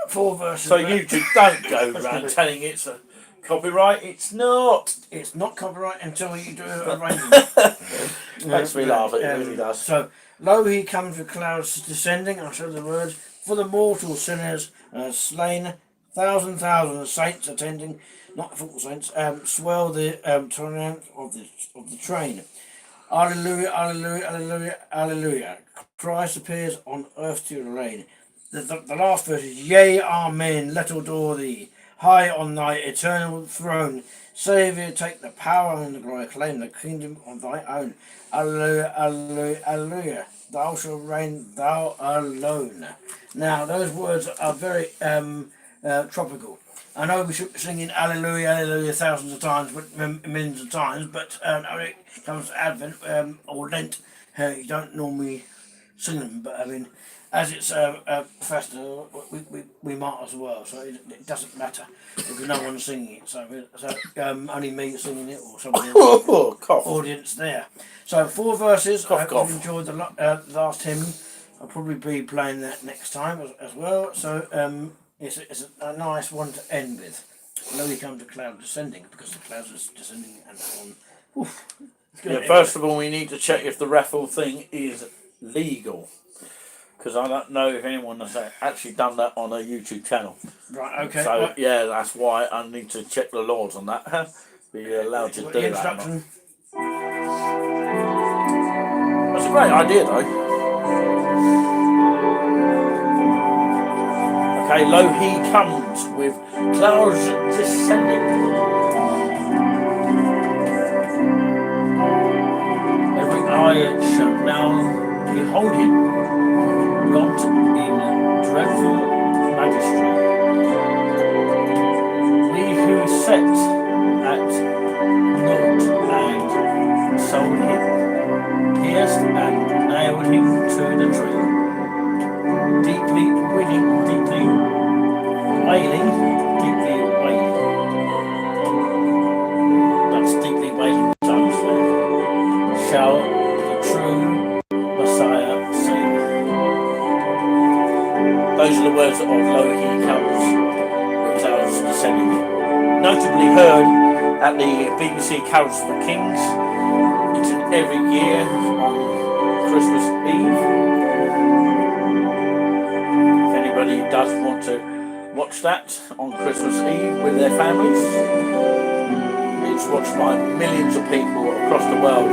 4 verses.
So
of it.
YouTube don't go around telling it's a copyright. It's not.
It's not copyright until you do a arrangement.
Makes me laugh. It really does.
So, lo he comes with clouds descending, I'll show the words, for the mortal sinners slain, thousands of saints attending, not full saints, swell the triumph of the train. Alleluia, alleluia, alleluia, alleluia. Christ appears on earth to reign. The last verse is, yea, amen, let adore thee, high on thy eternal throne. Saviour, take the power and the glory, claim the kingdom of thy own. Alleluia, alleluia, alleluia. Thou shalt reign, thou alone. Now, those words are very tropical. I know we should be singing Alleluia, Alleluia thousands of times, but millions of times, but when it comes to Advent or Lent, you don't normally sing them. But I mean, as it's a festival, we might as well, so it doesn't matter if no one's singing it. So only me singing it or somebody else audience there. So 4 verses. I hope you've enjoyed the last hymn. I'll probably be playing that next time as well. So it's a nice one to end with. Now we come to cloud descending because the clouds are descending and on.
Yeah, first of all, we need to check if the raffle thing is legal. Because I don't know if anyone has actually done that on a YouTube channel.
Right, okay.
So,
right.
yeah, that's why I need to check the laws on that. Be allowed to do
The
that.
introduction.
That's a great idea, though. Okay, lo he comes with clouds descending. Every eye shall now behold him, wrought in dreadful majesty. He who sat at naught and sold him, pierced and nailed him to the tree. Deeply wailing, deeply wailing. That's deeply wailing times there. Shall the true Messiah sing. Those are the words of Lo He Comes with clouds descending. Notably heard at the BBC Carols for Kings. It's every year on Christmas Eve. Anybody does want to watch that on Christmas Eve with their families, it's watched by millions of people across the world.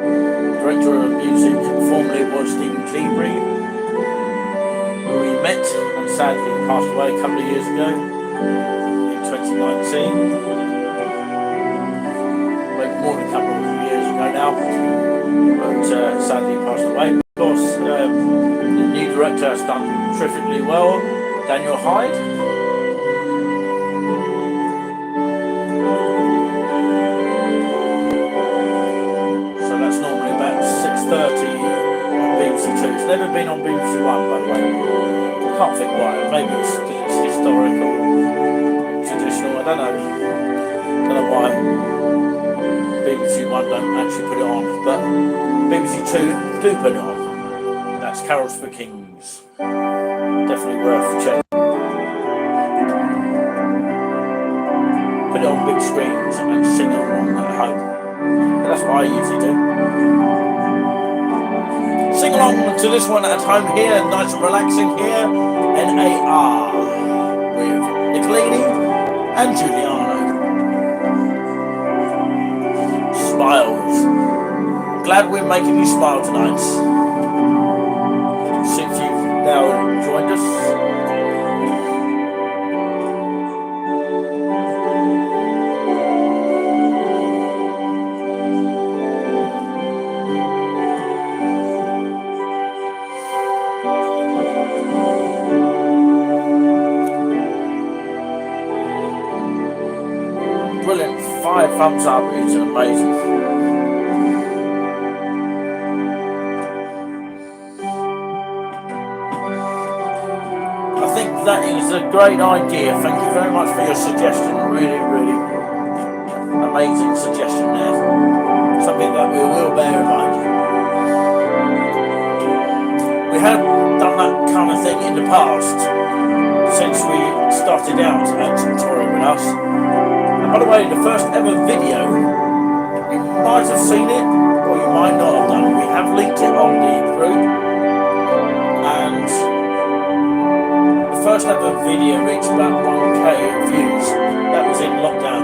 The director of music formerly was Stephen Cleabury, who we met and sadly passed away a couple of years ago in 2019. Maybe more than a couple of years ago now, but sadly passed away. Of course, the new director has done terrifically well, Daniel Hyde. never been on BBC One, by the way. I can't think why. Maybe it's historical, traditional. I don't know. Don't know why BBC One don't actually put it on, but BBC Two do put it on. That's Carols for Kings. Definitely worth checking. Put it on big screens and sing along at home. That's what I usually do. Sing along to this one at home here, nice and relaxing here. NAR with Nicolini and Giuliano. Smiles. Glad we're making you smile tonight. Since you've now joined us. Brilliant. 5 thumbs up. It's amazing. I think that is a great idea. Thank you very much for your suggestion. Really, really amazing suggestion there. Something that we will bear in mind. We have done that kind of thing in the past since we started out at touring with us. And by the way, the first ever video, you might have seen it or you might not have done. We have linked it on the group, and the first ever video reached about 1k views. That was in lockdown,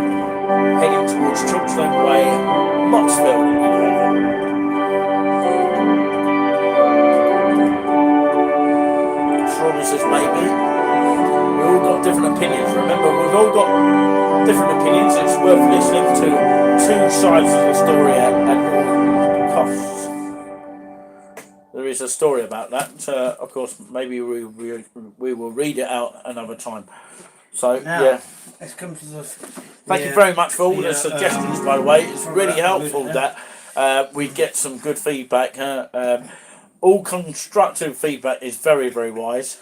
heading towards Chalkstone Way, Moxville. Promises maybe. We've all got different opinions. Remember, we've all got different opinions. It's worth listening to 2 sides of the story at all costs. There is a story about that. Of course, maybe we will read it out another time. So
Now,
yeah,
let's come to the.
thank you very much for all the suggestions. By the way, it's really helpful that we get some good feedback. All constructive feedback is very, very wise.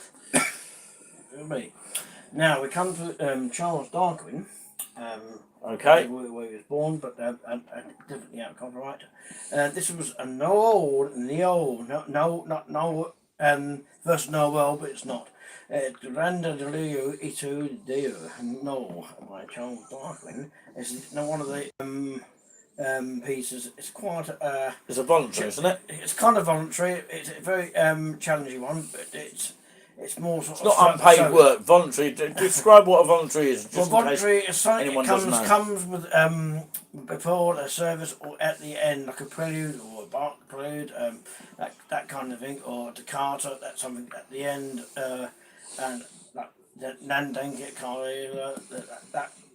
Now we come to Charles Darwin.
Okay.
Where he was born, but definitely out of copyright. This was a Noel, not Noel, first Noel, but it's not. Granda de Leo Itu Deo Noel by Charles Darwin is one of the pieces. It's quite
It's a voluntary, isn't it?
it's kind of voluntary. It's a very challenging one, but it's more sort
It's not unpaid work. Voluntary. Describe what a voluntary is.
Well, voluntary is something that comes with before the service or at the end, like a prelude or a bark prelude, that kind of thing, or toccata. That's something at the end, and like the Nandanke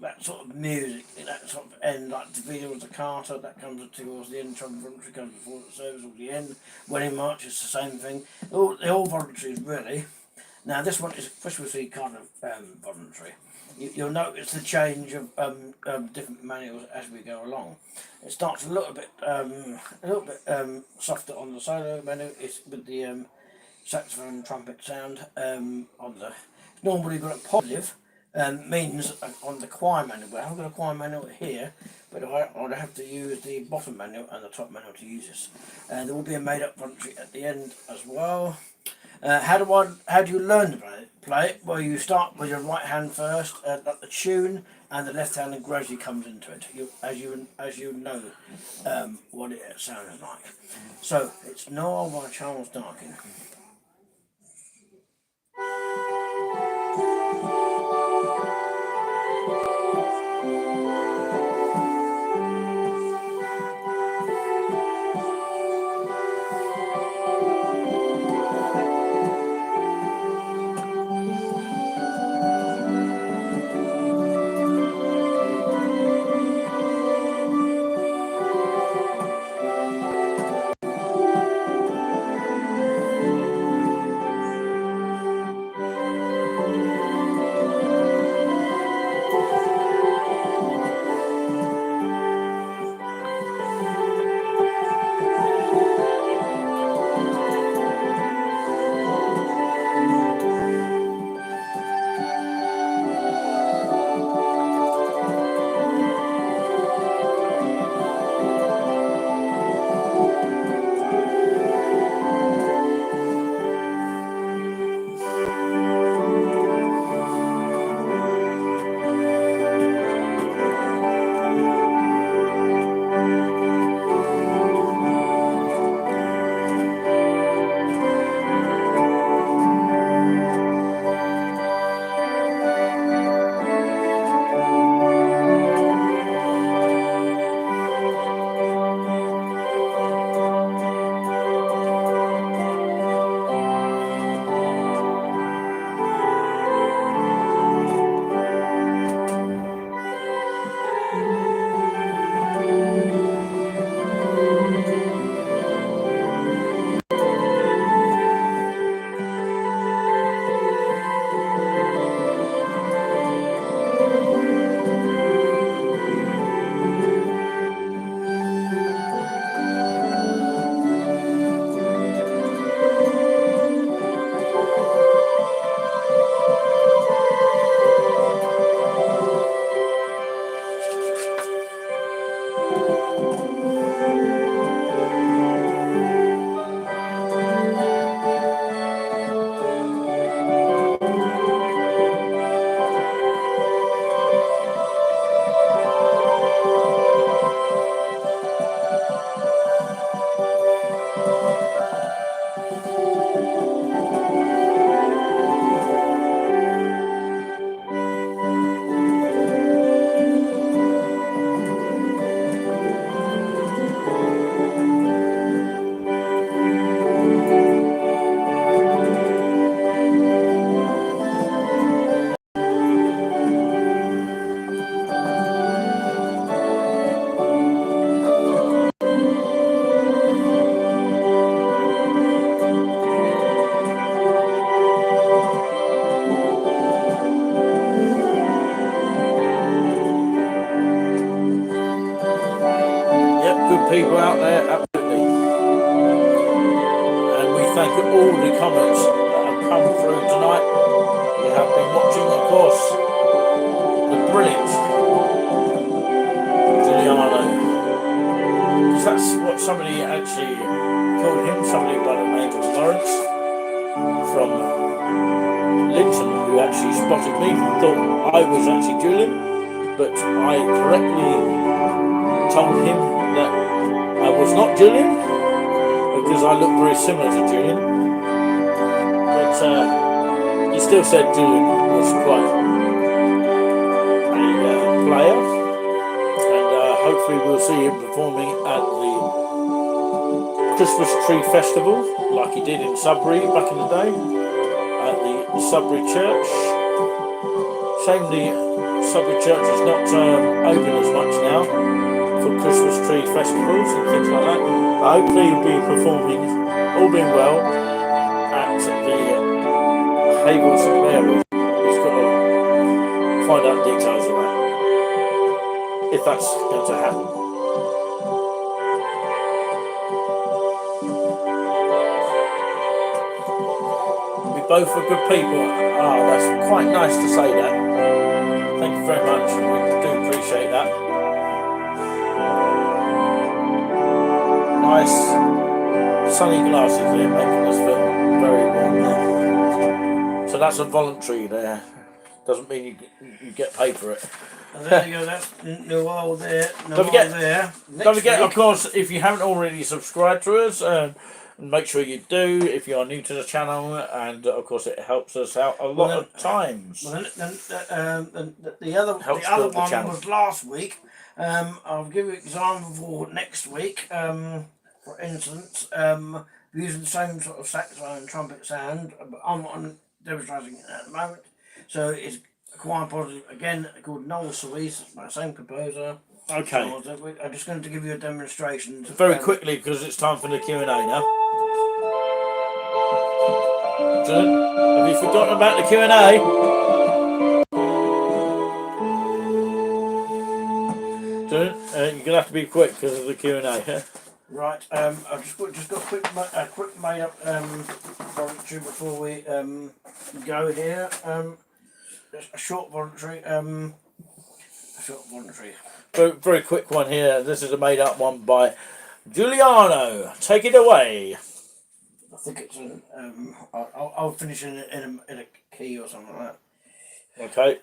that sort of music, that sort of end, like the video with the toccata, that comes towards the end. Voluntary comes before the service or the end. Wedding march is the same thing. They're all voluntaries, really. Now this one is especially kind of voluntary. You'll notice the change of different manuals as we go along. It starts a little bit softer on the solo menu. It's with the saxophone and trumpet sound on the. It's normally got a positive means on the choir manual. But I haven't got a choir manual here, but I'd have to use the bottom manual and the top manual to use this. There will be a made up voluntary at the end as well. How do you learn to play it? Well, you start with your right hand first, like the tune, and the left hand gradually comes into it. As you know what it sounds like. So it's Noel by Charles Darwin.
comments that have come through tonight. You have been watching, of course, the brilliant Giuliano. Because that's what somebody actually called him, somebody by the name of Lawrence from Linton, who actually spotted me, thought I was actually Julian, but I correctly told him that I was not Julian, because I look very similar to Julian. But he still said Julian was quite a player, and hopefully we'll see him performing at the Christmas Tree Festival, like he did in Sudbury back in the day, at the Sudbury Church. Shame the Sudbury Church is not open as much now for Christmas tree festivals and things like that. But hopefully he'll be performing, all being well, at the Havel St Mary. He's got to find out details of that, if that's going to happen. We both are good people. Ah, that's quite nice to say that. Thank you very much. We do appreciate that. Nice sunny glasses there, making us feel very warm there. So that's a voluntary there. Doesn't mean you get paid for it.
And there you go, that's Noel there.
Don't forget,
Next
of
week,
course, if you haven't already subscribed to us, make sure you do if you are new to the channel, and of course it helps us out a lot of times.
Well, the other
build the
one
channel.
was last week. I'll give you an example for next week. For instance, using the same sort of saxophone and trumpet sound. I'm on demonstrating it at the moment, so it's quite positive. Again, called Noel, my same composer.
Okay.
So I'm just going to give you a demonstration.
Very quickly, because it's time for the Q&A now. John, have you forgotten about the Q&A? John, you're going to have to be quick because of the Q&A.
Right, I've just got a quick made up voluntary before we go here. Just a short voluntary.
Very quick one here. This is a made up one by Giuliano. Take it away.
I think it's an. I'll finish in a key or something like that.
Okay.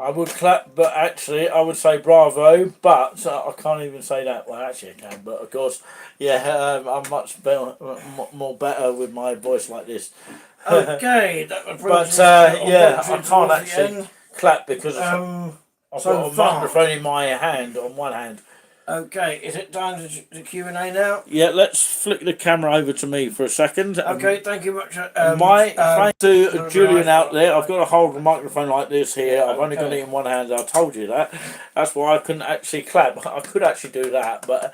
I would clap, but actually I would say bravo, but I can't even say that. Well, actually I can, but of course, yeah, I'm much better, more better with my voice like this.
Okay, that was
But yeah, I can't actually clap because I've got a microphone in my hand, on one hand.
Okay, is it time to the Q&A now?
Yeah, let's flick the camera over to me for a second.
Okay, thank you much.
Thanks to Julian out there. I've got to hold the microphone like this here. I've only got it in one hand. I told you that. That's why I couldn't actually clap. I could actually do that, but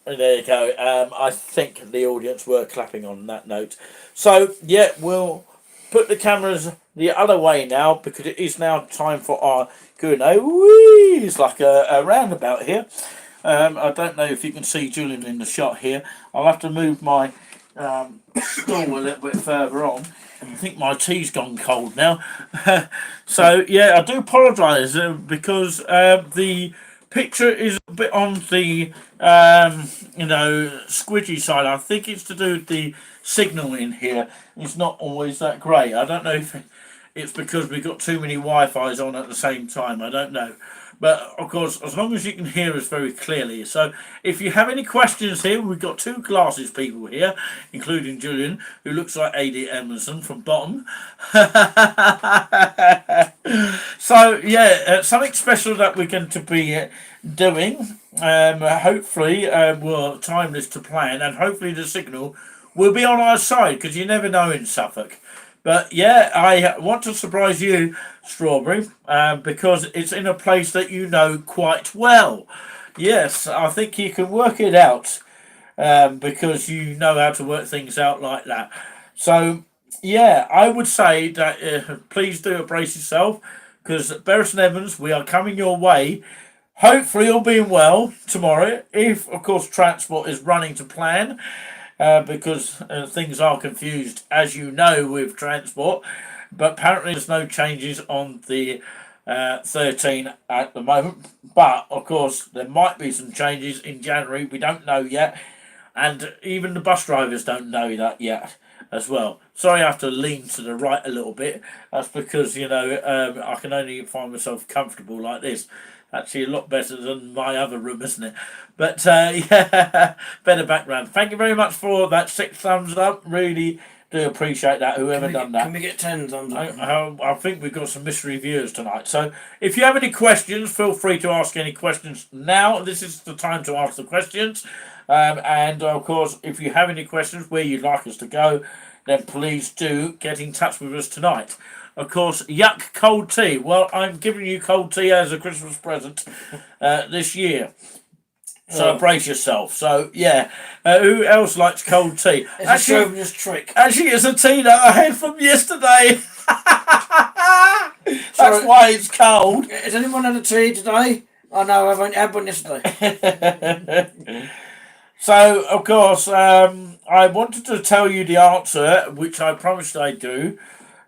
there you go. I think the audience were clapping on that note. So yeah, we'll put the cameras the other way now because it is now time for our Q&A. Whee! It's like a roundabout here. I don't know if you can see Julian in the shot here. I'll have to move my stool a little bit further on. I think my tea's gone cold now. So, yeah, I do apologise because the picture is a bit on the, squidgy side. I think it's to do with the signal in here. It's not always that great. I don't know if it's because we've got too many Wi-Fi's on at the same time. I don't know. But, of course, as long as you can hear us very clearly. So, if you have any questions here, we've got two glasses people here, including Julian, who looks like A.D. Emerson from bottom. So, yeah, something special that we're going to be doing. Hopefully, we'll time this to plan, and hopefully the signal will be on our side, because you never know in Suffolk. But yeah, I want to surprise you, Strawberry, because it's in a place that you know quite well. Yes, I think you can work it out because you know how to work things out like that. So, yeah, I would say that please do brace yourself because Beres and Evans, we are coming your way. Hopefully, all being well tomorrow, if, of course, transport is running to plan. Because things are confused, as you know, with transport. But apparently there's no changes on the 13 at the moment. But, of course, there might be some changes in January. We don't know yet. And even the bus drivers don't know that yet as well. Sorry, I have to lean to the right a little bit. That's because, I can only find myself comfortable like this. Actually, a lot better than my other room, isn't it? But, yeah, better background. Thank you very much for that 6 thumbs up. Really do appreciate that, whoever done that.
Can we get 10 thumbs up?
I think we've got some mystery viewers tonight. So, if you have any questions, feel free to ask any questions now. This is the time to ask the questions. And, of course, if you have any questions where you'd like us to go, then please do get in touch with us tonight. Of course, yuck, cold tea. Well, I'm giving you cold tea as a Christmas present this year. So brace yourself. So, yeah. Who else likes cold tea?
It's a chauvinist trick.
Actually, it's a tea that I had from yesterday. That's why it's cold.
Has anyone had a tea today? Oh, no, I've only had one yesterday.
So, of course, I wanted to tell you the answer, which I promised I'd do.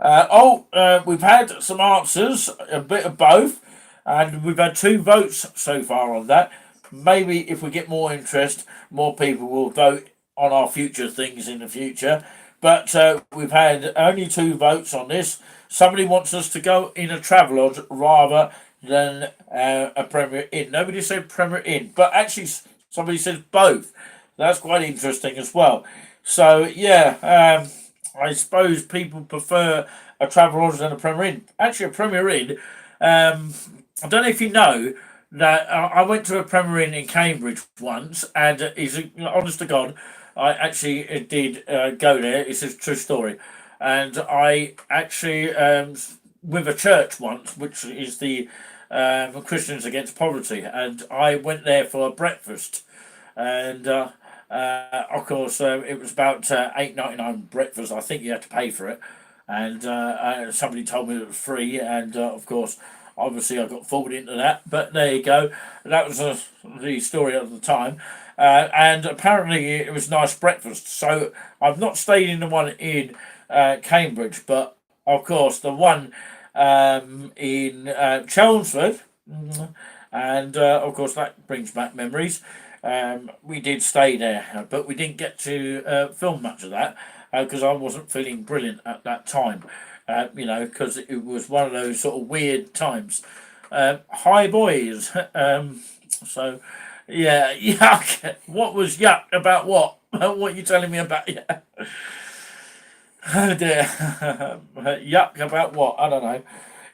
We've had some answers, a bit of both, and we've had 2 votes so far on that. Maybe if we get more interest, more people will vote on our future things in the future. But we've had only 2 votes on this. Somebody wants us to go in a Travelodge rather than a Premier Inn. Nobody said Premier Inn, but actually somebody said both. That's quite interesting as well. So, yeah, I suppose people prefer a Travelodge than a Premier Inn. Actually, a Premier Inn, I don't know if you know that I went to a Premier Inn in Cambridge once, and honest to God, I actually did go there. It's a true story. And I actually, with a church once, which is the Christians Against Poverty, and I went there for a breakfast. And of course, it was about $8.99 breakfast. I think you had to pay for it, and somebody told me it was free. And of course, obviously, I got fooled into that. But there you go. That was the story at the time. And apparently, it was nice breakfast. So I've not stayed in the one in Cambridge, but of course, the one in Chelmsford, and of course, that brings back memories. We did stay there, but we didn't get to film much of that because I wasn't feeling brilliant at that time, because it was one of those sort of weird times. Hi, boys. So, yeah, yuck. What was yuck about what? What are you telling me about? Yeah. Oh, dear. Yuck about what? I don't know.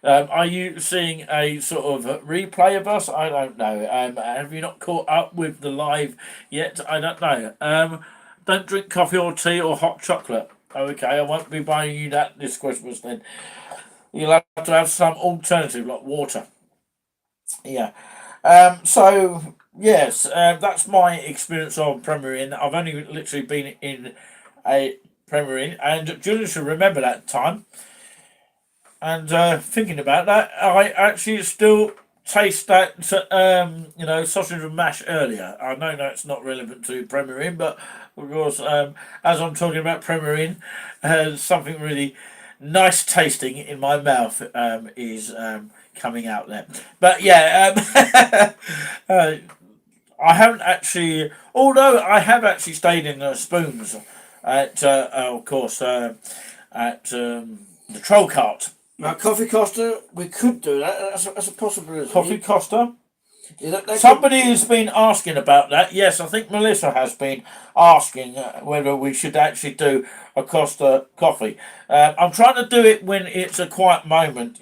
Are you seeing a sort of replay of us? I don't know. Have you not caught up with the live yet? I don't know. Don't drink coffee or tea or hot chocolate. Okay, I won't be buying you that this Christmas then. You'll have to have some alternative like water. Yeah. So, yes, that's my experience of Premier Inn. I've only literally been in a Premier Inn, and Julian should remember that time. And thinking about that, I actually still taste that sausage and mash earlier. I know that's not relevant to Premier Inn, but of course, as I'm talking about Premier Inn, something really nice tasting in my mouth is coming out there. But yeah, I haven't actually, although I have actually stayed in Spoons at, of course, at the Troll Cart.
Now, Coffee Costa, we could do that. That's a possibility.
Coffee Costa.
Yeah,
Somebody has been asking about that. Yes, I think Melissa has been asking whether we should actually do a Costa coffee. I'm trying to do it when it's a quiet moment,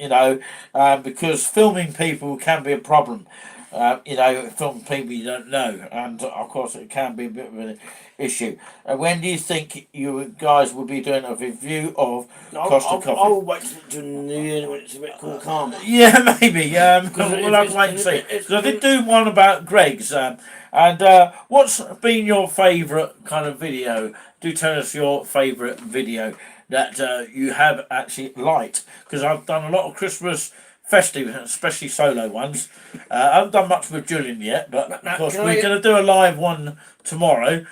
because filming people can be a problem. Filming people you don't know, and of course it can be a bit of an issue. When do you think you guys will be doing a review of Costa coffee?
I'll wait to the new year when it's a bit cool, calmer.
Yeah, maybe. We'll have to wait and see. Because I did do one about Greg's. And what's been your favourite kind of video? Do tell us your favourite video that you have actually liked. Because I've done a lot of Christmas festive, especially solo ones. I haven't done much with Julian yet, but of course we're going to do a live one tomorrow.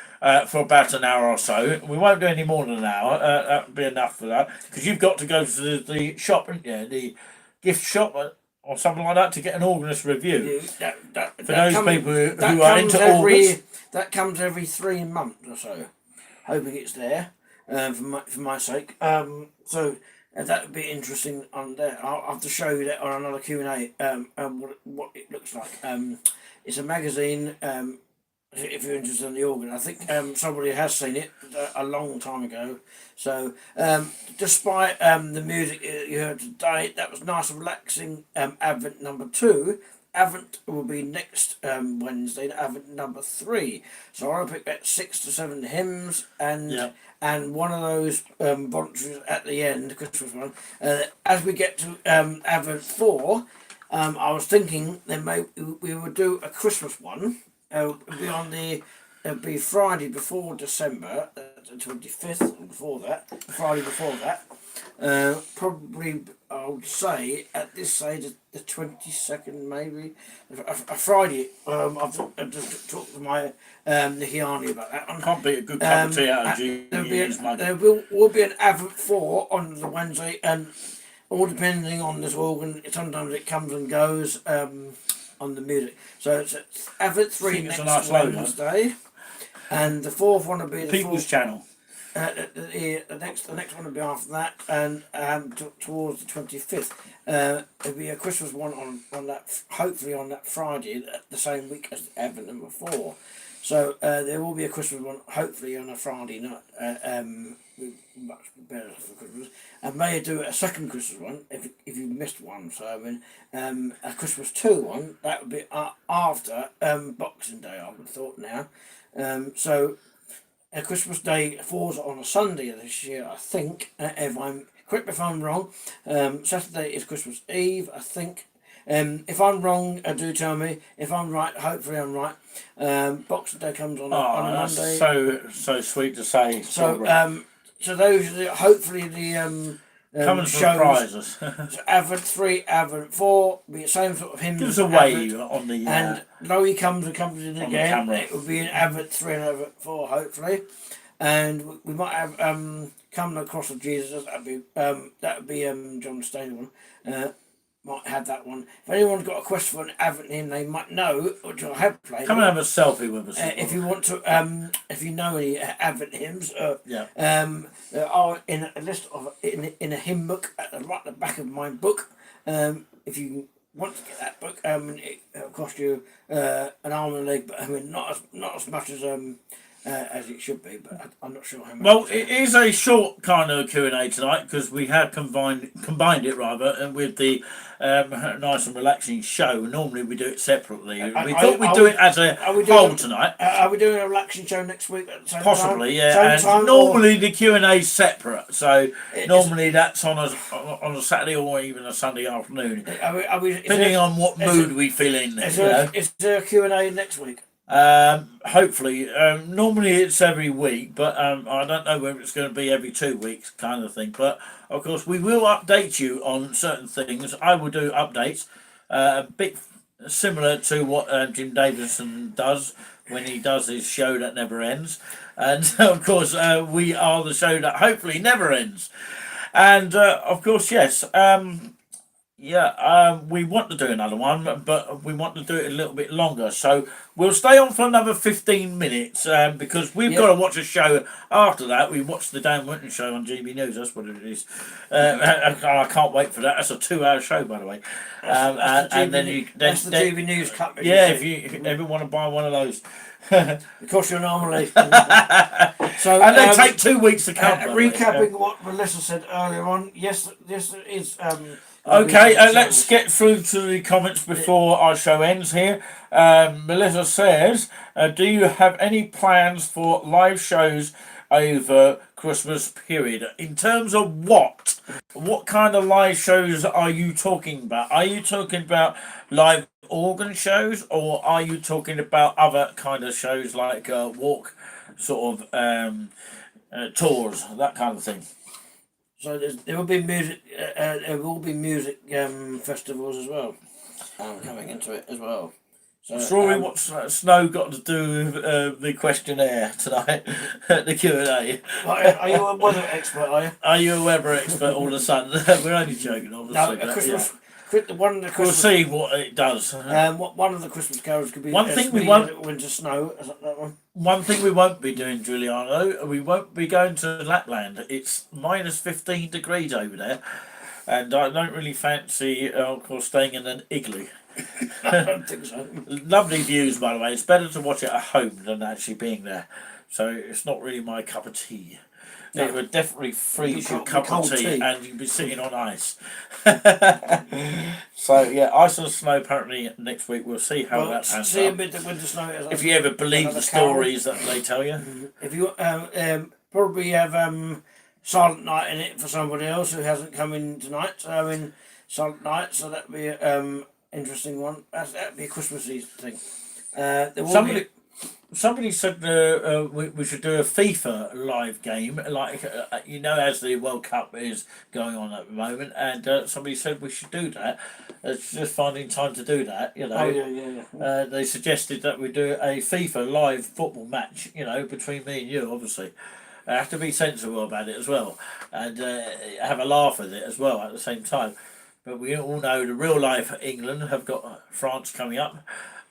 For about an hour or so. We won't do any more than an hour. That'll be enough for that. Because you've got to go to the shop, haven't you? The gift shop or something like that to get an organist review. For those people who are into organs.
That comes every 3 months or so. Hoping it's there for my sake. So that would be interesting on there. I'll have to show you that on another Q&A what it looks like. It's a magazine. If you're interested in the organ, I think somebody has seen it a long time ago. So, despite the music you heard today, that was nice and relaxing. Advent number 2. Advent will be next Wednesday. Advent number 3. So I'll pick about 6 to 7 hymns and one of those voluntaries at the end, the Christmas one. As we get to Advent 4, I was thinking we would do a Christmas one. It'll be Friday before December, the 25th, and Friday before that. Probably, I would say, at this stage, the 22nd, maybe. A Friday. I've just talked to my Nihiani about that.
Can't beat a good cup of tea out of you.
There will be an Advent 4 on the Wednesday, and all depending on this organ, sometimes it comes and goes. On the music, so it's Advent 3 next Wednesday, and the 4th one will be the
People's Channel.
The next one will be after that, and towards the 25th, there'll be a Christmas one on that, hopefully on that Friday, the same week as Advent number 4. So there will be a Christmas one, hopefully on a Friday night. Much better for Christmas. I may do a second Christmas one if you missed one. So I mean, a Christmas 2 one that would be after Boxing Day. I would have thought now. So a Christmas Day falls on a Sunday this year, I think. Correct me if I'm wrong. Saturday is Christmas Eve, I think. If I'm wrong, do tell me. If I'm right, hopefully I'm right. Boxing Day comes on a Monday.
So sweet to say.
So those are hopefully the
come and surprise us.
So Advent 3, Advent 4, be the same sort of hymns.
Give us a wave on the.
And though he comes and comes in again, it will be in Advent 3 and Advent 4, hopefully. And we might have Come to the Cross of Jesus. That would be John Staley one. Might have that one. If anyone's got a question for an Advent hymn they might know, which I have played.
Come and have a selfie with us.
If you want to, if you know any Advent hymns, there are in a list of in a hymn book at the back of my book. If you want to get that book, it'll cost you an arm and a leg, but I mean not as much as it should be, but I'm not sure how much.
Well, it is a short kind of Q&A tonight because we have combined it rather with the nice and relaxing show. Normally we do it separately. We thought we'd do it as a whole tonight.
Are we doing a relaxing show next week at the same
Possibly,
time?
yeah. And normally the Q&A is separate, so normally that's on a Saturday or even a Sunday afternoon, depending on what mood we feel in.
Is there a Q&A next week?
Hopefully, normally it's every week, but I don't know whether it's going to be every 2 weeks, kind of thing. But of course, we will update you on certain things. I will do updates, a bit similar to what Jim Davison does when he does his show that never ends, and of course, we are the show that hopefully never ends. And of course, yes. Yeah, we want to do another one, but we want to do it a little bit longer. So we'll stay on for another 15 minutes because we've got to watch a show after that. We watched the Dan Winton show on GB News. That's what it is. I can't wait for that. That's a 2 hour show, by the way.
And then that's the GB News Cup.
Yeah, if you ever want to buy one of those.
It costs you an arm and a leg.
So, and they take 2 weeks to come.
Recapping what Melissa said earlier on, yes, it is.
Okay, let's get through to the comments before our show ends here. Melissa says, do you have any plans for live shows over Christmas period? In terms of what? What kind of live shows are you talking about? Are you talking about live organ shows, or are you talking about other kind of shows like walk sort of tours, that kind of thing?
So there will be music. There will be music festivals as well, coming into it as well. So,
Rory, what's Snow got to do with the questionnaire tonight? The Q&A.
Are you a weather expert? Are you?
Are you a weather expert all of a sudden? We're only joking, obviously.
No,
Christmas.
One of the Christmas,
we'll see what it does.
One of the Christmas carols could be
one thing we won't.
Winter Snow. Is that one?
One thing we won't be doing, Giuliano, we won't be going to Lapland. It's minus 15 degrees over there, and I don't really fancy, of course, staying in an igloo.
I don't think so.
Lovely views, by the way. It's better to watch it at home than actually being there. So it's not really my cup of tea. No. It would definitely freeze your cup of tea and you'd be sitting on ice. So yeah, ice and snow apparently next week. We'll see how that pans
see
out.
a bit of winter snow.
If you ever believe the stories that they tell you.
If you probably have Silent Night in it for somebody else who hasn't come in tonight. So in Silent Night, so that'd be interesting one. That'd be a Christmassy thing.
Somebody said we should do a FIFA live game, like as the World Cup is going on at the moment, and somebody said we should do that. It's just finding time to do that,
Oh yeah.
They suggested that we do a FIFA live football match, between me and you, obviously. I have to be sensible about it as well, and have a laugh with it as well at the same time. But we all know the real life England have got France coming up.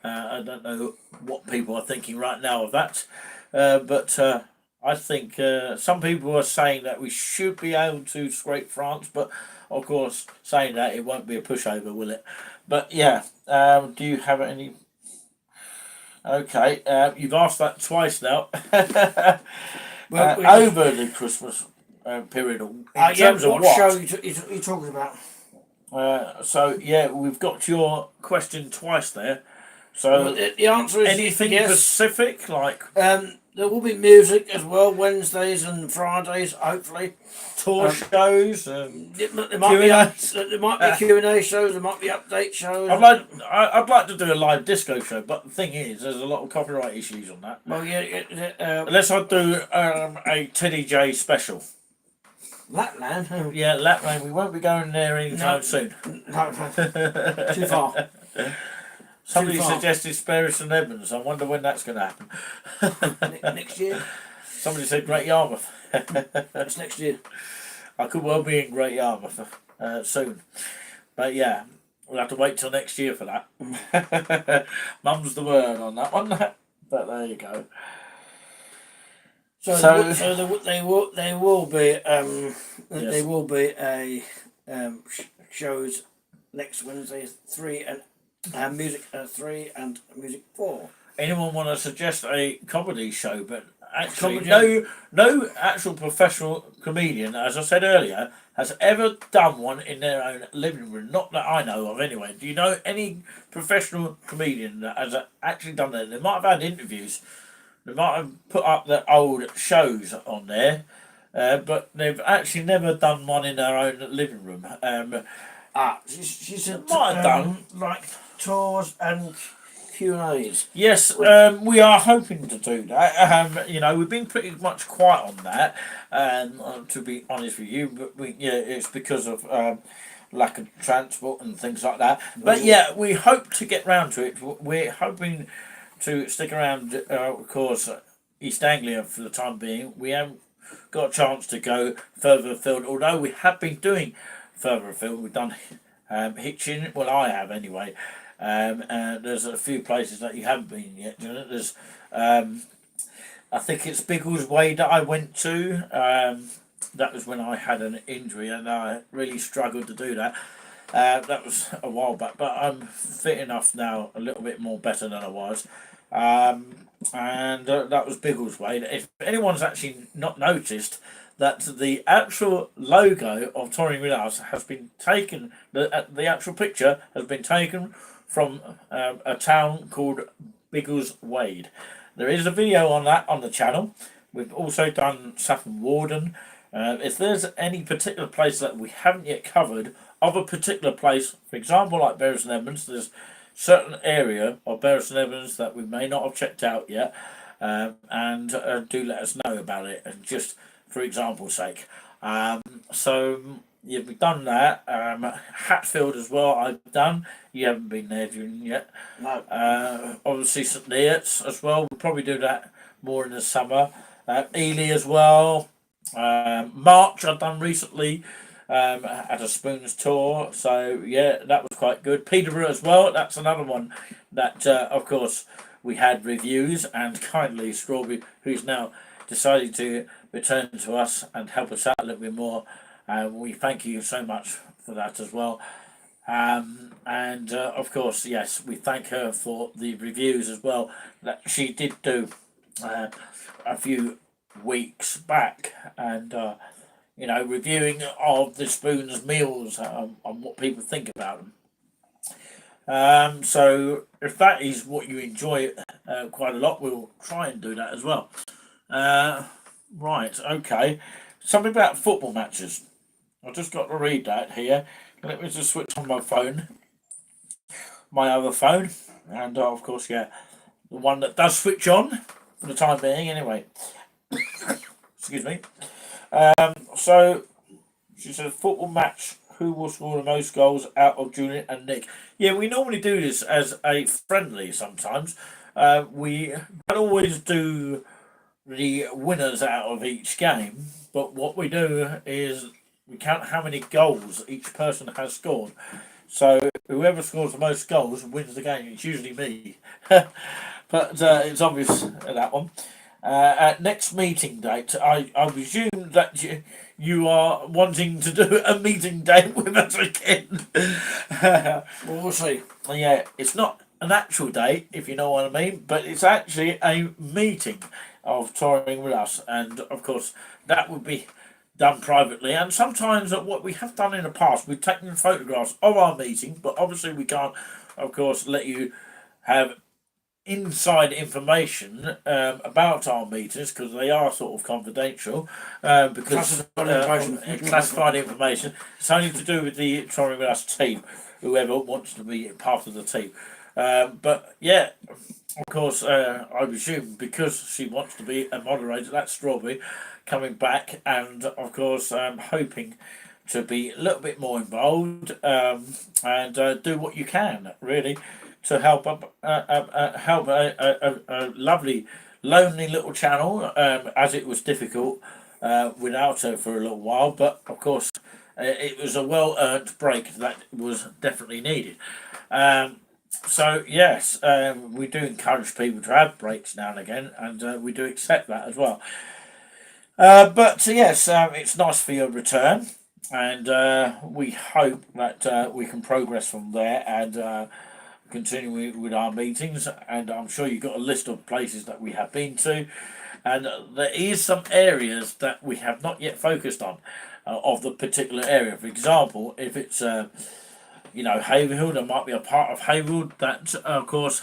I don't know what people are thinking right now of that, but I think some people are saying that we should be able to scrape France, but of course, saying that it won't be a pushover, will it? But yeah, do you have any? Okay, you've asked that twice now. Over the Christmas period, in terms of what
show you talking about?
So yeah, we've got your question twice there. So
the answer is
anything
yes.
specific, like
there will be music as well, Wednesdays and Fridays, hopefully.
Tour shows.
There might be Q&A shows. There might be update shows.
I'd like to do a live disco show, but the thing is, there's a lot of copyright issues on that.
Well, yeah.
Unless I do a Teddy J special.
Lapland.
Yeah, Lapland. We won't be going there anytime soon.
No, too far.
Somebody suggested Sparrow and Edmonds. I wonder when that's going to happen.
Next year.
Somebody said Great Yarmouth.
That's next year.
I could well be in Great Yarmouth soon. But yeah, we'll have to wait till next year for that. Mum's the word on that one. But there you go.
So they will be a shows next Wednesday 3 and music 3 and music 4.
Anyone want to suggest a comedy show? But actually, no actual professional comedian, as I said earlier, has ever done one in their own living room. Not that I know of, anyway. Do you know any professional comedian that has actually done that? They might have had interviews. They might have put up their old shows on there, but they've actually never done one in their own living room.
She said
might have done
like tours and Q&As.
Yes, we are hoping to do that. We've been pretty much quiet on that, to be honest with you. But it's because of lack of transport and things like that. But yeah, we hope to get round to it. We're hoping to stick around, of course, East Anglia for the time being. We haven't got a chance to go further afield, although we have been doing further afield. We've done Hitchin. Well, I have anyway. And there's a few places that you haven't been yet. There's, I think it's Biggles Way that I went to. That was when I had an injury and I really struggled to do that. That was a while back, but I'm fit enough now, a little bit more better than I was. And that was Biggles Way. If anyone's actually not noticed, that the actual logo of Touring With Us has been taken, the actual picture has been taken from a town called Biggles Wade. There is a video on that on the channel. We've also done Saffron Warden. If there's any particular place that we haven't yet covered of a particular place, for example, like Bury St Edmunds, there's certain area of Bury St Edmunds that we may not have checked out yet, and do let us know about it, and just for example's sake. So yeah, we've done that. Hatfield as well I've done. You haven't been there yet.
No.
Obviously St Neots as well. We'll probably do that more in the summer. Ely as well. March I've done recently. At a Spoons tour, so yeah, that was quite good. Peterborough as well, that's another one that of course we had reviews, and kindly Strawberry, who's now decided to return to us and help us out a little bit more, we thank you so much for that as well. And of course, yes, we thank her for the reviews as well that she did do a few weeks back, and reviewing of the Spoons meals, and what people think about them. So if that is what you enjoy quite a lot, we'll try and do that as well. Right, okay. Something about football matches. I just got to read that here. Let me just switch on my phone. My other phone. And of course, yeah, the one that does switch on for the time being anyway. Excuse me. So she said, football match, who will score the most goals out of Julian and Nick? Yeah, we normally do this as a friendly sometimes. We don't always do the winners out of each game, but what we do is we count how many goals each person has scored. So whoever scores the most goals wins the game. It's usually me. But it's obvious that one. At next meeting date, I presume that you are wanting to do a meeting date with us again.
Well, we'll see.
Yeah, it's not an actual date, if you know what I mean, but it's actually a meeting of Touring With Us, and of course that would be done privately. And sometimes what we have done in the past, we've taken photographs of our meeting, but obviously we can't, of course, let you have inside information about our meetings, because they are sort of confidential, because classified information. It's only to do with the Touring With Us team, whoever wants to be part of the team. But yeah, of course, I presume because she wants to be a moderator, that's Strawberry coming back, and of course hoping to be a little bit more involved, and do what you can really to help a lovely, lonely little channel, as it was difficult without her for a little while. But of course, it was a well-earned break that was definitely needed. So yes, we do encourage people to have breaks now and again, and we do accept that as well. But yes, it's nice for your return, and we hope that we can progress from there and continue with our meetings. And I'm sure you've got a list of places that we have been to, and there is some areas that we have not yet focused on of the particular area. For example, if it's Haverhill, there might be a part of Haverhill that of course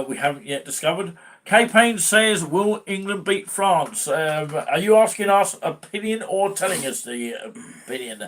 we haven't yet discovered. K-Payne says, will England beat France? Are you asking us opinion or telling us the opinion?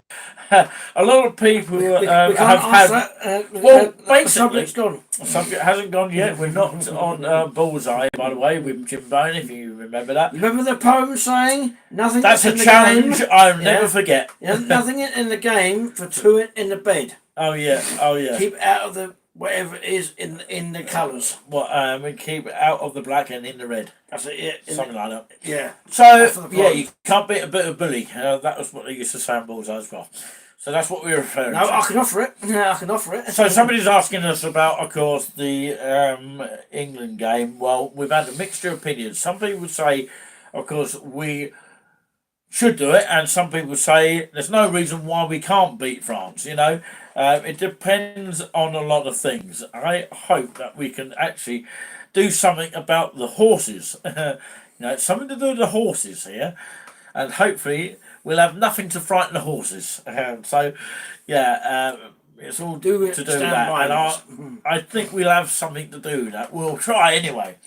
A lot of people
We
have
can't
had...
ask that.
Well,
The
basically,
subject's gone.
the subject hasn't gone yet. We're not on Bullseye, by the way, with Jim Bone, if you remember that.
You remember the poem saying, nothing
That's a
in the
challenge
game,
I'll never forget.
nothing in the game for two in the bed.
Oh, yeah. Oh, yeah.
Keep out of the whatever it is in the colours.
What, we keep it out of the black and in the red.
That's it, yeah.
Something like that.
Yeah.
So, yeah, you can't beat a bit of bully. That was what they used to say on Bullseye as well. So that's what we're referring to.
No, I can offer it. Yeah, I can offer it.
So somebody's asking us about, of course, the England game. Well, we've had a mixture of opinions. Some people say, of course, we should do it, and some people say there's no reason why we can't beat France. It depends on a lot of things. I hope that we can actually do something about the horses. It's something to do with the horses here, and hopefully we'll have nothing to frighten the horses. It's all to do with that, and I think we'll have something to do with that. We'll try anyway,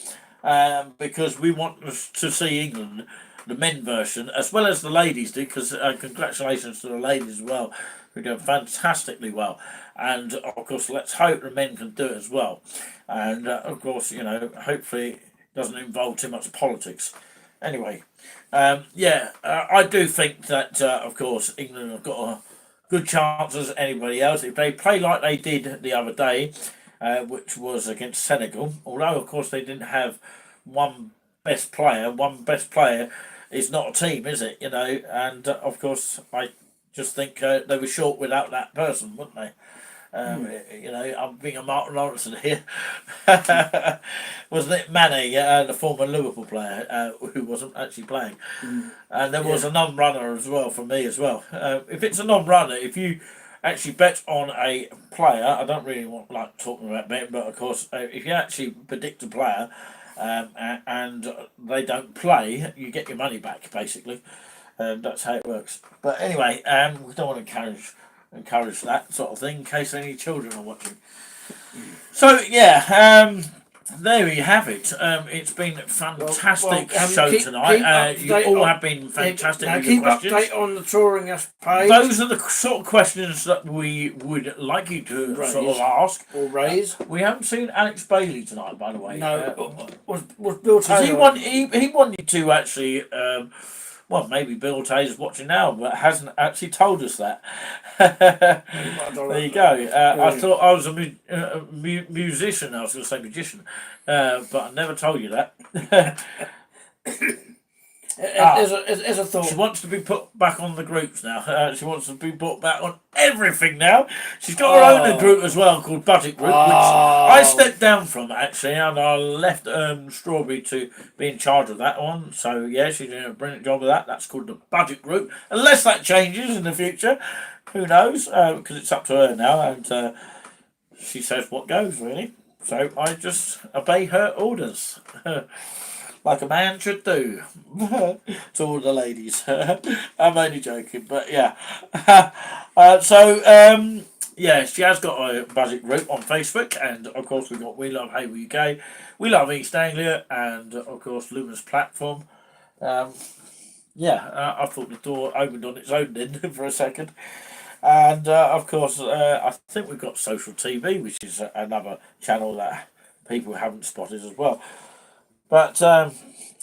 because we want to see England, the men version, as well as the ladies do, because congratulations to the ladies as well, who do fantastically well. And, of course, let's hope the men can do it as well. And, of course, hopefully it doesn't involve too much politics. Anyway, I do think that, of course, England have got a good chance as anybody else. If they play like they did the other day, which was against Senegal, although, of course, they didn't have one best player is not a team, is it? And of course, I just think they were short without that person, wouldn't they? I'm being a Martin Lawrence here. Wasn't it Manny, the former Liverpool player, who wasn't actually playing? And there was a non-runner as well for me as well. If it's a non-runner, if you actually bet on a player, I don't really like talking about betting, but of course, if you actually predict a player, and they don't play, you get your money back, basically. That's how it works. But anyway, we don't want to encourage that sort of thing in case any children are watching. So there you have it. It's been a fantastic show tonight. You all have been fantastic with your questions.
Keep update on the touring us page.
Those are the sort of questions that we would like you to sort of ask
or raise.
We haven't seen Alex Bailey tonight, by the way.
No, was Bill
He
Taylor?
he wanted to actually. Well, maybe Bill Taylor's watching now, but hasn't actually told us that. There you go. I thought I was a musician. I was going to say magician, but I never told you that.
As a thought.
She wants to be put back on the groups now. She wants to be put back on everything now. She's got her own group as well called Budget Group, which I stepped down from actually, and I left Strawberry to be in charge of that one. So yeah, she's doing a brilliant job of that. That's called the Budget Group. Unless that changes in the future, who knows? Because it's up to her now, and she says what goes really. So I just obey her orders. Like a man should do. To all the ladies. I'm only joking, but yeah. She has got a budget group on Facebook, and of course we've got We Love Hayward UK, We Love East Anglia, and of course Luminous Platform. I thought the door opened on its own then for a second. And of course, I think we've got Social TV, which is another channel that people haven't spotted as well. But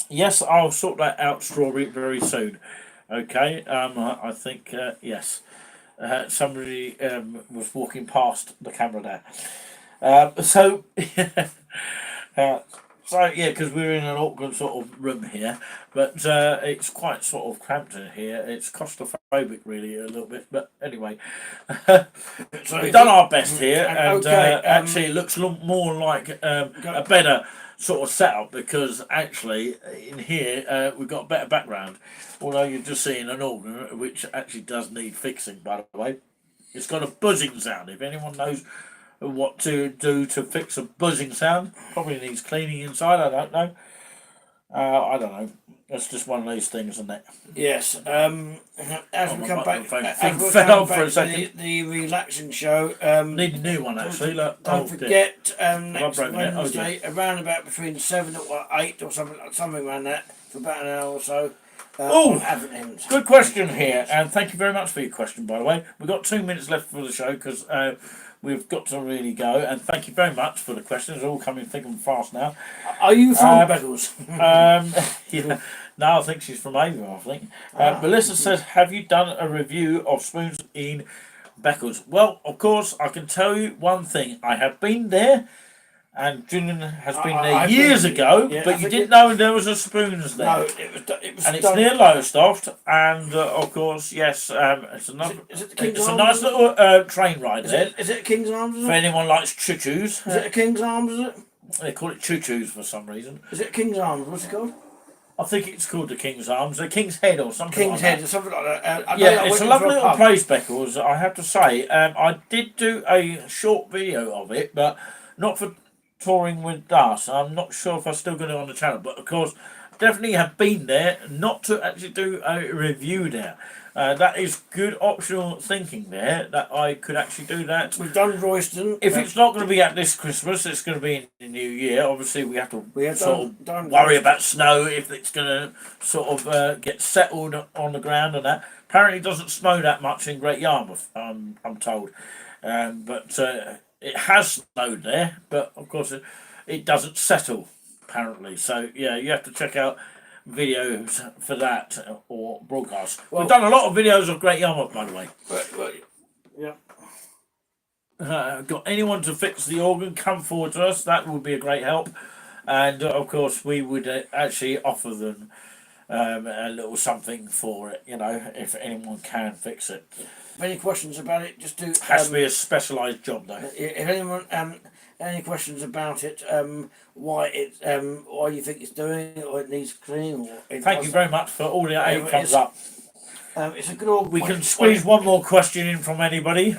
yes, I'll sort that out, Strawberry, very soon. Okay, I think yes. Somebody was walking past the camera there. Because we're in an awkward sort of room here, but it's quite sort of cramped in here. It's claustrophobic, really, a little bit. But anyway, we've done our best here, and actually it looks more like a better sort of setup, because actually in here we've got a better background, although you're just seeing an organ which actually does need fixing, by the way. It's got a buzzing sound. If anyone knows what to do to fix a buzzing sound, probably needs cleaning inside, I don't know. I don't know. It's just one of those things, isn't it?
Yes. As we
my
come back,
microphone
as we
fell
come
off for
back
a
to
second.
the relaxing show.
Need a new one actually. Look,
Don't forget, next
broken it? Oh,
Wednesday, around about between 7 or 8 or something around that, for about an hour or so.
Oh,
Advent.
good question here, and thank you very much for your question, by the way. We've got 2 minutes left for the show because we've got to really go, and thank you very much for the questions. They're all coming thick and fast now.
Are you from Beggles?
Yeah, no, I think she's from Avon, I think. Melissa says, have you done a review of spoons in Beckles? Well, of course, I can tell you one thing. I have been there, and Julian has been there years ago,
yeah,
but you didn't know there was a spoons there.
No, it was
And it's
done.
near Lowestoft, and of course, yes, it's another.
Is it the King's
It's a
Arms?
nice little train ride there.
Is it King's Arms? Is
For
it?
anyone likes choo-choos,
Is it a King's Arms? Is it?
they call it choo-choos for some reason.
Is it King's Arms? What's it called?
I think it's called the King's Arms, the King's Head or something
King's
like
Head
that.
or something like that. I know
Yeah,
that
it's a
went
lovely
into
little
pub.
place, Beckles, I have to say. I did do a short video of it, but not for touring with us. I'm not sure if I still got it on the channel, but of course, definitely have been there, not to actually do a review there. That is good optional thinking there, that I could actually do that.
We've done Royston.
If it's not going to be at this Christmas, it's going to be in the new year. Obviously, we have to
done
worry
Royston.
about snow if it's going to sort of get settled on the ground and that. Apparently, it doesn't snow that much in Great Yarmouth, I'm told. But it has snowed there, but of course, it doesn't settle, apparently. So, yeah, you have to check out videos for that or broadcasts.
Well,
we've done a lot of videos of Great Yarmouth, by the way.
Yeah.
Got anyone to fix the organ, come forward to us. That would be a great help. And of course, we would actually offer them a little something for it, if anyone can fix it.
Any questions about it, just do.
Has to be a specialised job, though.
If anyone any questions about it, why you think it's doing it, or it needs cleaning, or
Thank you very much for all the aid comes up.
It's a good organ.
We can squeeze one more question in from anybody,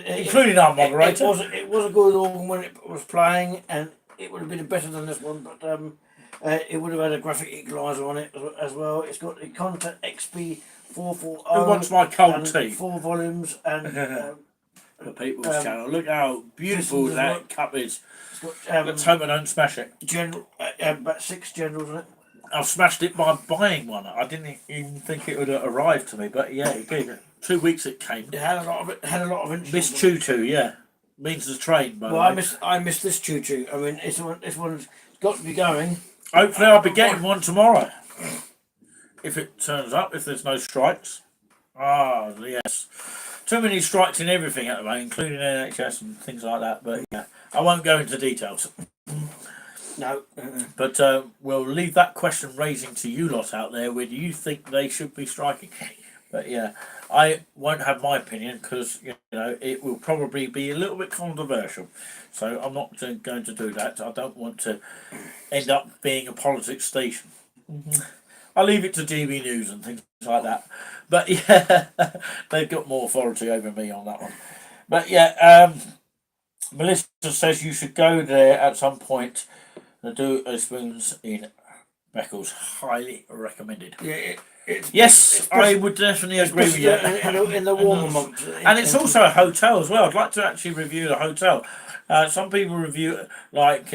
including our moderator.
It was a good organ when it was playing, and it would have been better than this one, but it would have had a graphic equaliser on it as well. It's got the Contact XP 440.
Who wants my cold tea?
4 volumes and.
The People's Channel. Look how beautiful that cup is.
It's got,
let's hope I don't smash it.
About 6 generals in it.
I've smashed it by buying one. I didn't even think it would arrive to me, but yeah, it gave it 2 weeks. It came.
It had a lot of interest.
Miss Choo Choo, yeah, means the train. By the way.
I missed this choo choo. I mean, this one's got to be going.
Hopefully, I'll be getting one tomorrow. If it turns up, if there's no strikes. Ah, yes. Too many strikes in everything at the moment, including NHS and things like that. But yeah, I won't go into details.
No.
But we'll leave that question raising to you lot out there. Where do you think they should be striking? But yeah, I won't have my opinion because it will probably be a little bit controversial. So I'm not going to do that. I don't want to end up being a politics station. I'll leave it to GB News and things like that. But yeah, they've got more authority over me on that one. But yeah, Melissa says you should go there at some point and do a spoons in Beckles. Highly recommended.
Yeah.
I would definitely agree with you.
In the warmer months.
And it's also a hotel as well. I'd like to actually review the hotel. Some people review like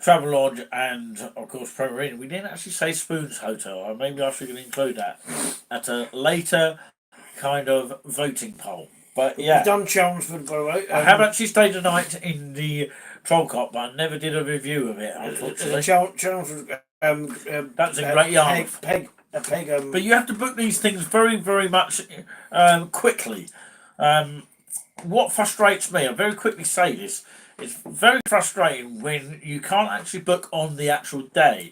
Travelodge and of course Premier Inn. We didn't actually say Spoons Hotel. Maybe I should include that at a later kind of voting poll. But yeah,
we've done Chelmsford, by the way.
I have actually stayed a night in the Trollcott, but I never did a review of it. Unfortunately,
Chelmsford.
That's in Great Yarmouth.
But
you have to book these things very, very much quickly. What frustrates me, I very quickly say this, it's very frustrating when you can't actually book on the actual day.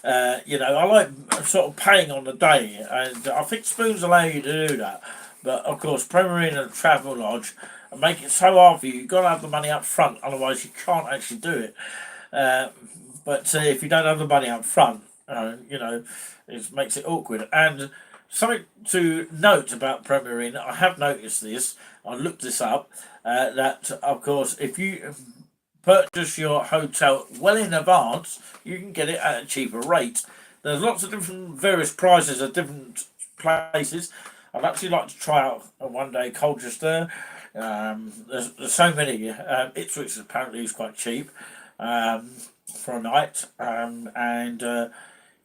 I like sort of paying on the day, and I think Spoons allow you to do that. But of course, Premier Inn and Travelodge make it so hard for you. You've got to have the money up front, otherwise you can't actually do it. But if you don't have the money up front, it makes it awkward. And something to note about Premier Inn, I have noticed this, I looked this up, that of course if you purchase your hotel well in advance, you can get it at a cheaper rate. There's lots of different various prices at different places. I'd actually like to try out one day Colchester. There's so many. Ipswich apparently is quite cheap for a night.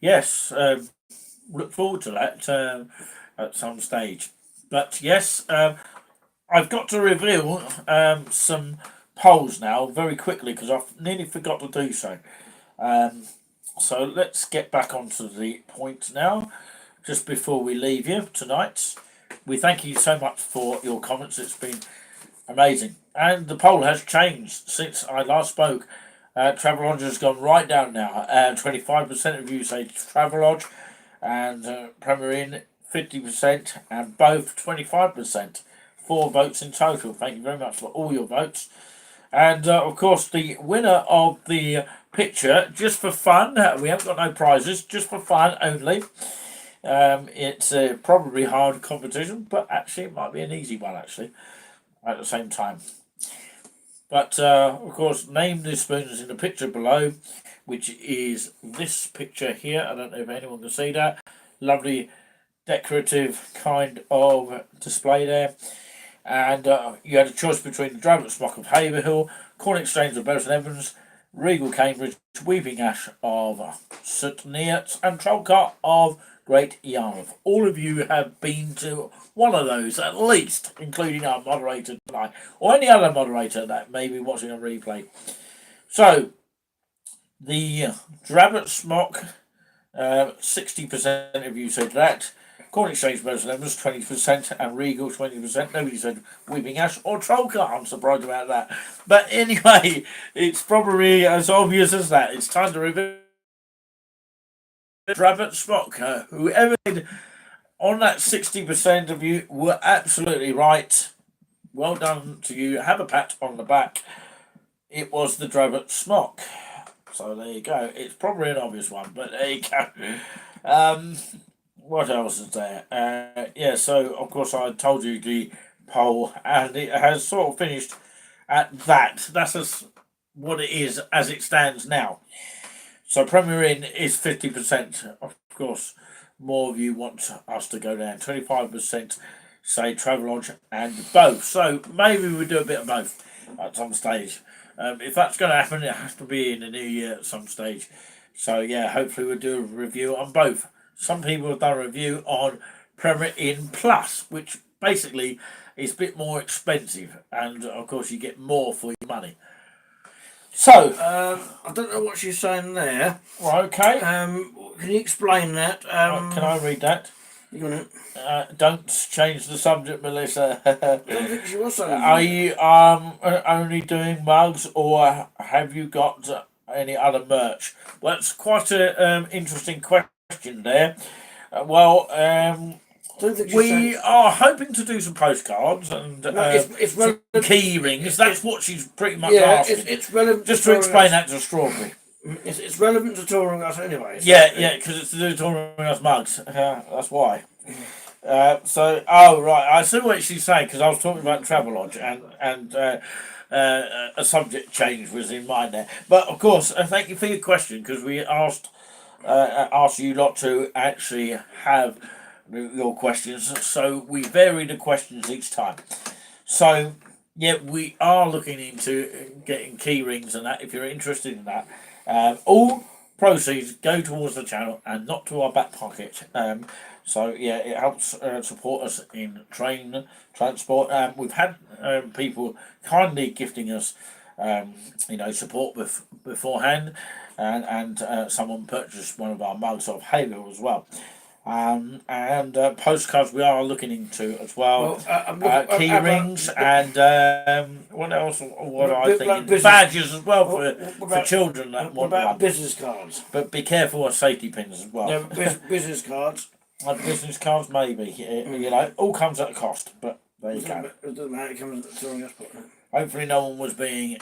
Yes, look forward to that at some stage. But yes, I've got to reveal some polls now very quickly because I've nearly forgot to do so. So let's get back onto the point now. Just before we leave you tonight, we thank you so much for your comments. It's been amazing. And the poll has changed since I last spoke. Travelodge has gone right down now. 25% of you say Travelodge and Premier Inn 50% and both 25%. 4 votes in total. Thank you very much for all your votes. And of course, the winner of the picture, just for fun, we haven't got no prizes, just for fun only. It's a probably hard competition, but actually it might be an easy one actually at the same time. But of course, name the spoons in the picture below, which is this picture here. I don't know if anyone can see that. Lovely decorative kind of display there. And you had a choice between the Drabbot Smock of Haverhill, Corn Exchange of Bury St Evans, Regal Cambridge, Weeping Ash of St Neots, and Trollcart of Great Yarmouth. All of you have been to one of those at least, including our moderator tonight, or any other moderator that may be watching a replay. So, the Drabbot Smock, 60% of you said that. Corn Exchange Bury St Evans 20% and Regal 20%. Nobody said Weeping Ash or Trollcart. I'm surprised about that. But anyway, it's probably as obvious as that. It's time to reveal Drabbot Smock. Whoever did on that 60% of you were absolutely right. Well done to you. Have a pat on the back. It was the Drabbot Smock. So there you go. It's probably an obvious one, but there you go. What else is there? Yeah, so of course I told you the poll, and it has sort of finished at that. That's what it is as it stands now. So Premier Inn is 50%. Of course, more of you want us to go down. 25% say Travelodge and both. So maybe we do a bit of both at some stage. If that's going to happen, it has to be in the new year at some stage. So yeah, hopefully we'll do a review on both. Some people have done a review on Premier Inn Plus, which basically is a bit more expensive, and of course you get more for your money. So,
I don't know what she's saying there.
well, okay.
Can you explain that?
Can I read that?
You gonna?
Don't change the subject, Melissa.
I don't think she was saying.
Are you only doing mugs, or have you got any other merch? Well, it's quite an interesting question there. We are hoping to do some postcards and
it's
some key rings. That's what she's pretty much asking.
It's relevant.
Just to explain that to Strawberry.
It's relevant to touring us anyway. So
Yeah, because it's to do with touring us mugs. That's why. Right, I see what she's saying, because I was talking about Travelodge and a subject change was in mind there. But of course, thank you for your question, because we asked you lot to actually have your questions, so we vary the questions each time. So yeah, we are looking into getting key rings and that. If you're interested in that, all proceeds go towards the channel and not to our back pocket. So yeah, it helps support us in train transport. We've had people kindly gifting us support beforehand, and someone purchased one of our mugs of Haverhill as well. And postcards we are looking into as well. Key rings and what else? Badges as well for children that want one.
Business cards?
But be careful of safety pins as well.
Yeah, business cards.
Business cards, maybe. All comes at a cost. But there you go.
It doesn't matter. It comes at touring us.
Hopefully, no one was being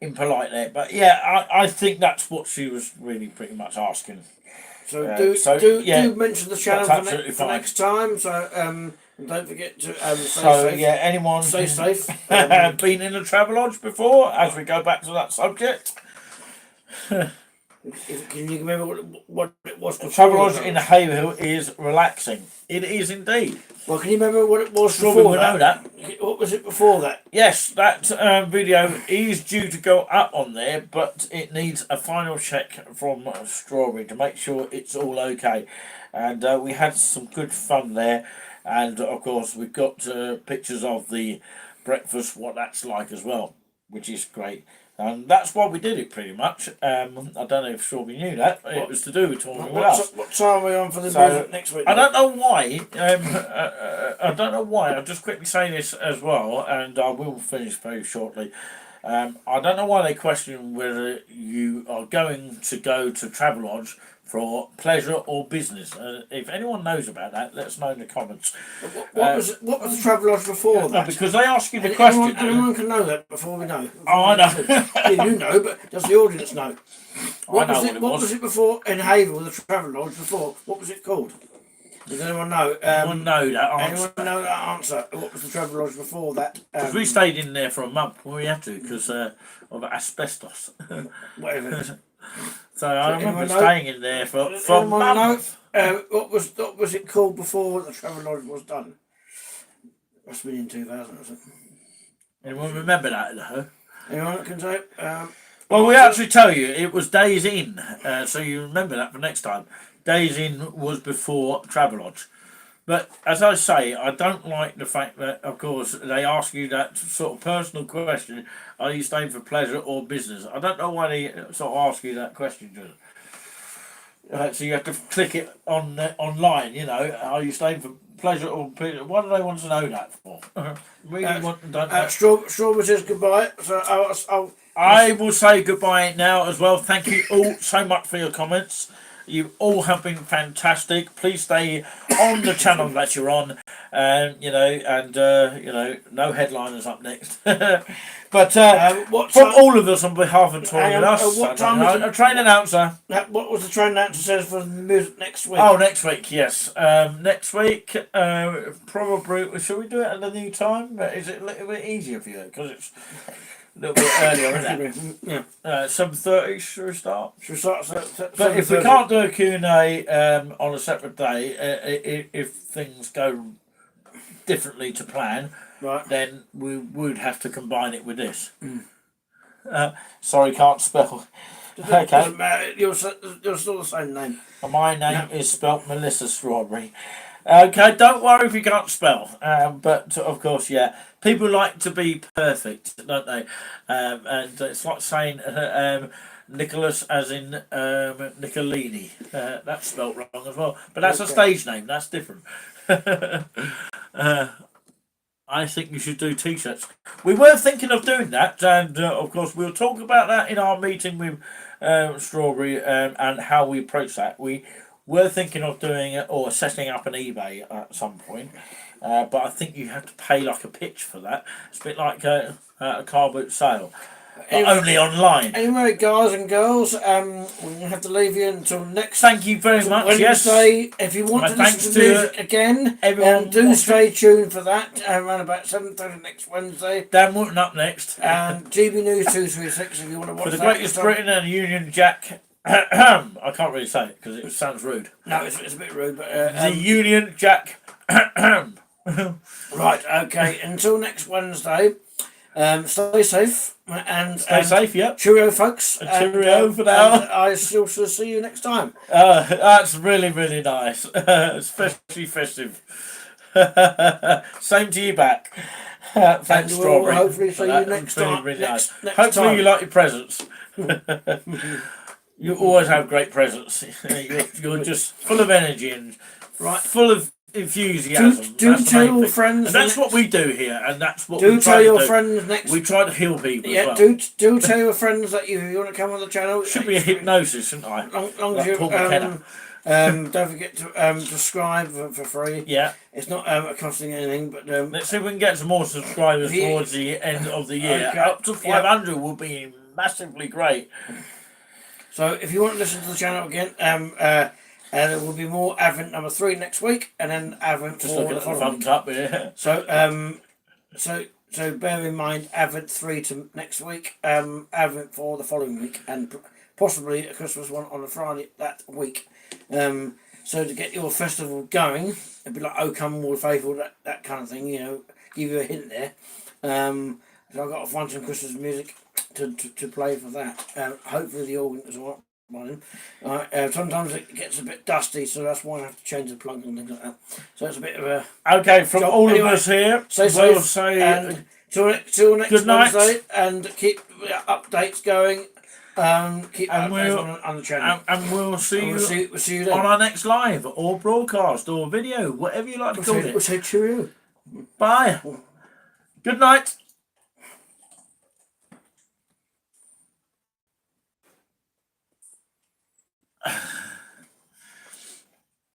impolite there. But yeah, I think that's what she was really pretty much asking.
So do mention the channel for next time. So And don't forget to stay
So
safe.
yeah, anyone
Stay safe.
been in a Travelodge before? As we go back to that subject,
Can you remember what it was before?
Travelodge in Haverhill is relaxing. It is indeed.
Well, can you remember what it was
Strawberry
before
will know
that?
that.
What was it before that?
Yes, that video is due to go up on there, but it needs a final check from Strawberry to make sure it's all okay. And we had some good fun there, and of course we've got pictures of the breakfast, what that's like as well, which is great. And that's why we did it pretty much. I don't know if Strawberry knew that, but it was to do with talking with us.
What time are we on for the music next week?
I don't know why. I don't know why. I'll just quickly say this as well, and I will finish very shortly. I don't know why they question whether you are going to go to Travelodge for pleasure or business. If anyone knows about that, let us know in the comments.
What was the Travelodge before that?
No, because they ask you the question.
Anyone can know that before we know.
Oh, I know.
Yeah, you know, but does the audience know? What was it before in Haverhill, the Travelodge before? What was it called? Does anyone know?
Anyone know that answer?
Anyone know that answer? What was the Travelodge before that?
Because we stayed in there for a month. Well, we had to because of asbestos.
Whatever it is.
So I remember staying in there for months.
What was it called before the Travelodge was done? Must have been in 2000 or something.
Anyone remember that though?
Anyone that can say?
Well, we actually tell you it was Days Inn, so you remember that for next time. Days Inn was before Travelodge. But as I say, I don't like the fact that, of course, they ask you that sort of personal question: are you staying for pleasure or business? I don't know why they sort of ask you that question. So you have to click it on online. You know, are you staying for pleasure or business? What do they want to know that for? Really want don't know.
Strawberry says goodbye. So
I will say goodbye now as well. Thank you all so much for your comments. You all have been fantastic. Please stay on the channel that you're on, no headliners up next. But from all of us on behalf of Touring with Us, a train announcer.
What was the train announcer says for the music next week?
Oh, next week, yes. Next week, probably. Shall we do it at a new time? Is it a little bit easier for you because it's a little bit earlier, isn't it?
Yeah.
7:30, should we start?
Should we start?
But if we can't do a Q&A on a separate day, if things go differently to plan,
right,
then we would have to combine it with this. Sorry, can't spell. Okay.
Doesn't matter. You're still the same name.
My name is spelt Melissa Strawberry. Okay, don't worry if you can't spell. But of course, yeah, people like to be perfect, don't they? And it's like saying Nicholas as in Nicolini. That's spelt wrong as well. But that's a stage name. That's different. I think you should do T-shirts. We were thinking of doing that, and of course we'll talk about that in our meeting with Strawberry and how we approach that. We're thinking of doing it or setting up an eBay at some point, but I think you have to pay like a pitch for that. It's a bit like a car boot sale, but only online.
Anyway, guys and girls, we have to leave you until next.
Thank you very much.
Wednesday.
Yes.
If you want to listen to music again, do stay tuned for that around about 7:30 next Wednesday.
Dan Wooten up next.
And GB News 236 if you want to watch
for the
that.
Greatest Britain and Union Jack. I can't really say it because it sounds rude.
No, it's a bit rude, but
the Union Jack.
Right, okay. Until next Wednesday, stay safe and
stay safe. Yep.
Cheerio, folks.
Cheerio for now.
I shall see you next time.
That's really nice, especially festive. Same to you back. Thanks, Strawberry.
We'll hopefully see you next time. Next
hopefully
time.
You like your presents. You always have great presents. You're just full of energy and full of enthusiasm.
Do tell your friends.
And that's what we do here, and that's what
do tell your friends next.
We try to heal people.
Yeah,
as well.
do tell your friends that you want to come on the channel.
Should be a hypnosis, shouldn't I?
Long as you don't forget to subscribe for free.
Yeah,
it's not costing anything. But
let's see if we can get some more subscribers towards the end of the year. Okay. Up to 500 will be massively great.
So if you want to listen to the channel again, And there will be more Advent number 3 next week, and then Advent
Just
4
looking
the
at the
following
fun
week.
cup here.
So bear in mind Advent 3 to next week, Advent 4 the following week, and possibly a Christmas one on a Friday that week. So to get your festival going, it'd be like "Oh Come All Faithful," that kind of thing. You know, give you a hint there. So I've got to find some Christmas music to play for that. Hopefully the organ is all right. Sometimes it gets a bit dusty, so that's why I have to change the plug and things like that. So it's a bit of a
Okay, from
job.
all
Anyway,
of us here,
stay
we'll
safe
say
and till next
good night.
Wednesday, and keep updates going. Keep
And
updates on the channel.
and we'll see you
We'll see you then.
on our next live or broadcast or video, whatever you like to call it.
We'll say cheerio.
Bye. Good night.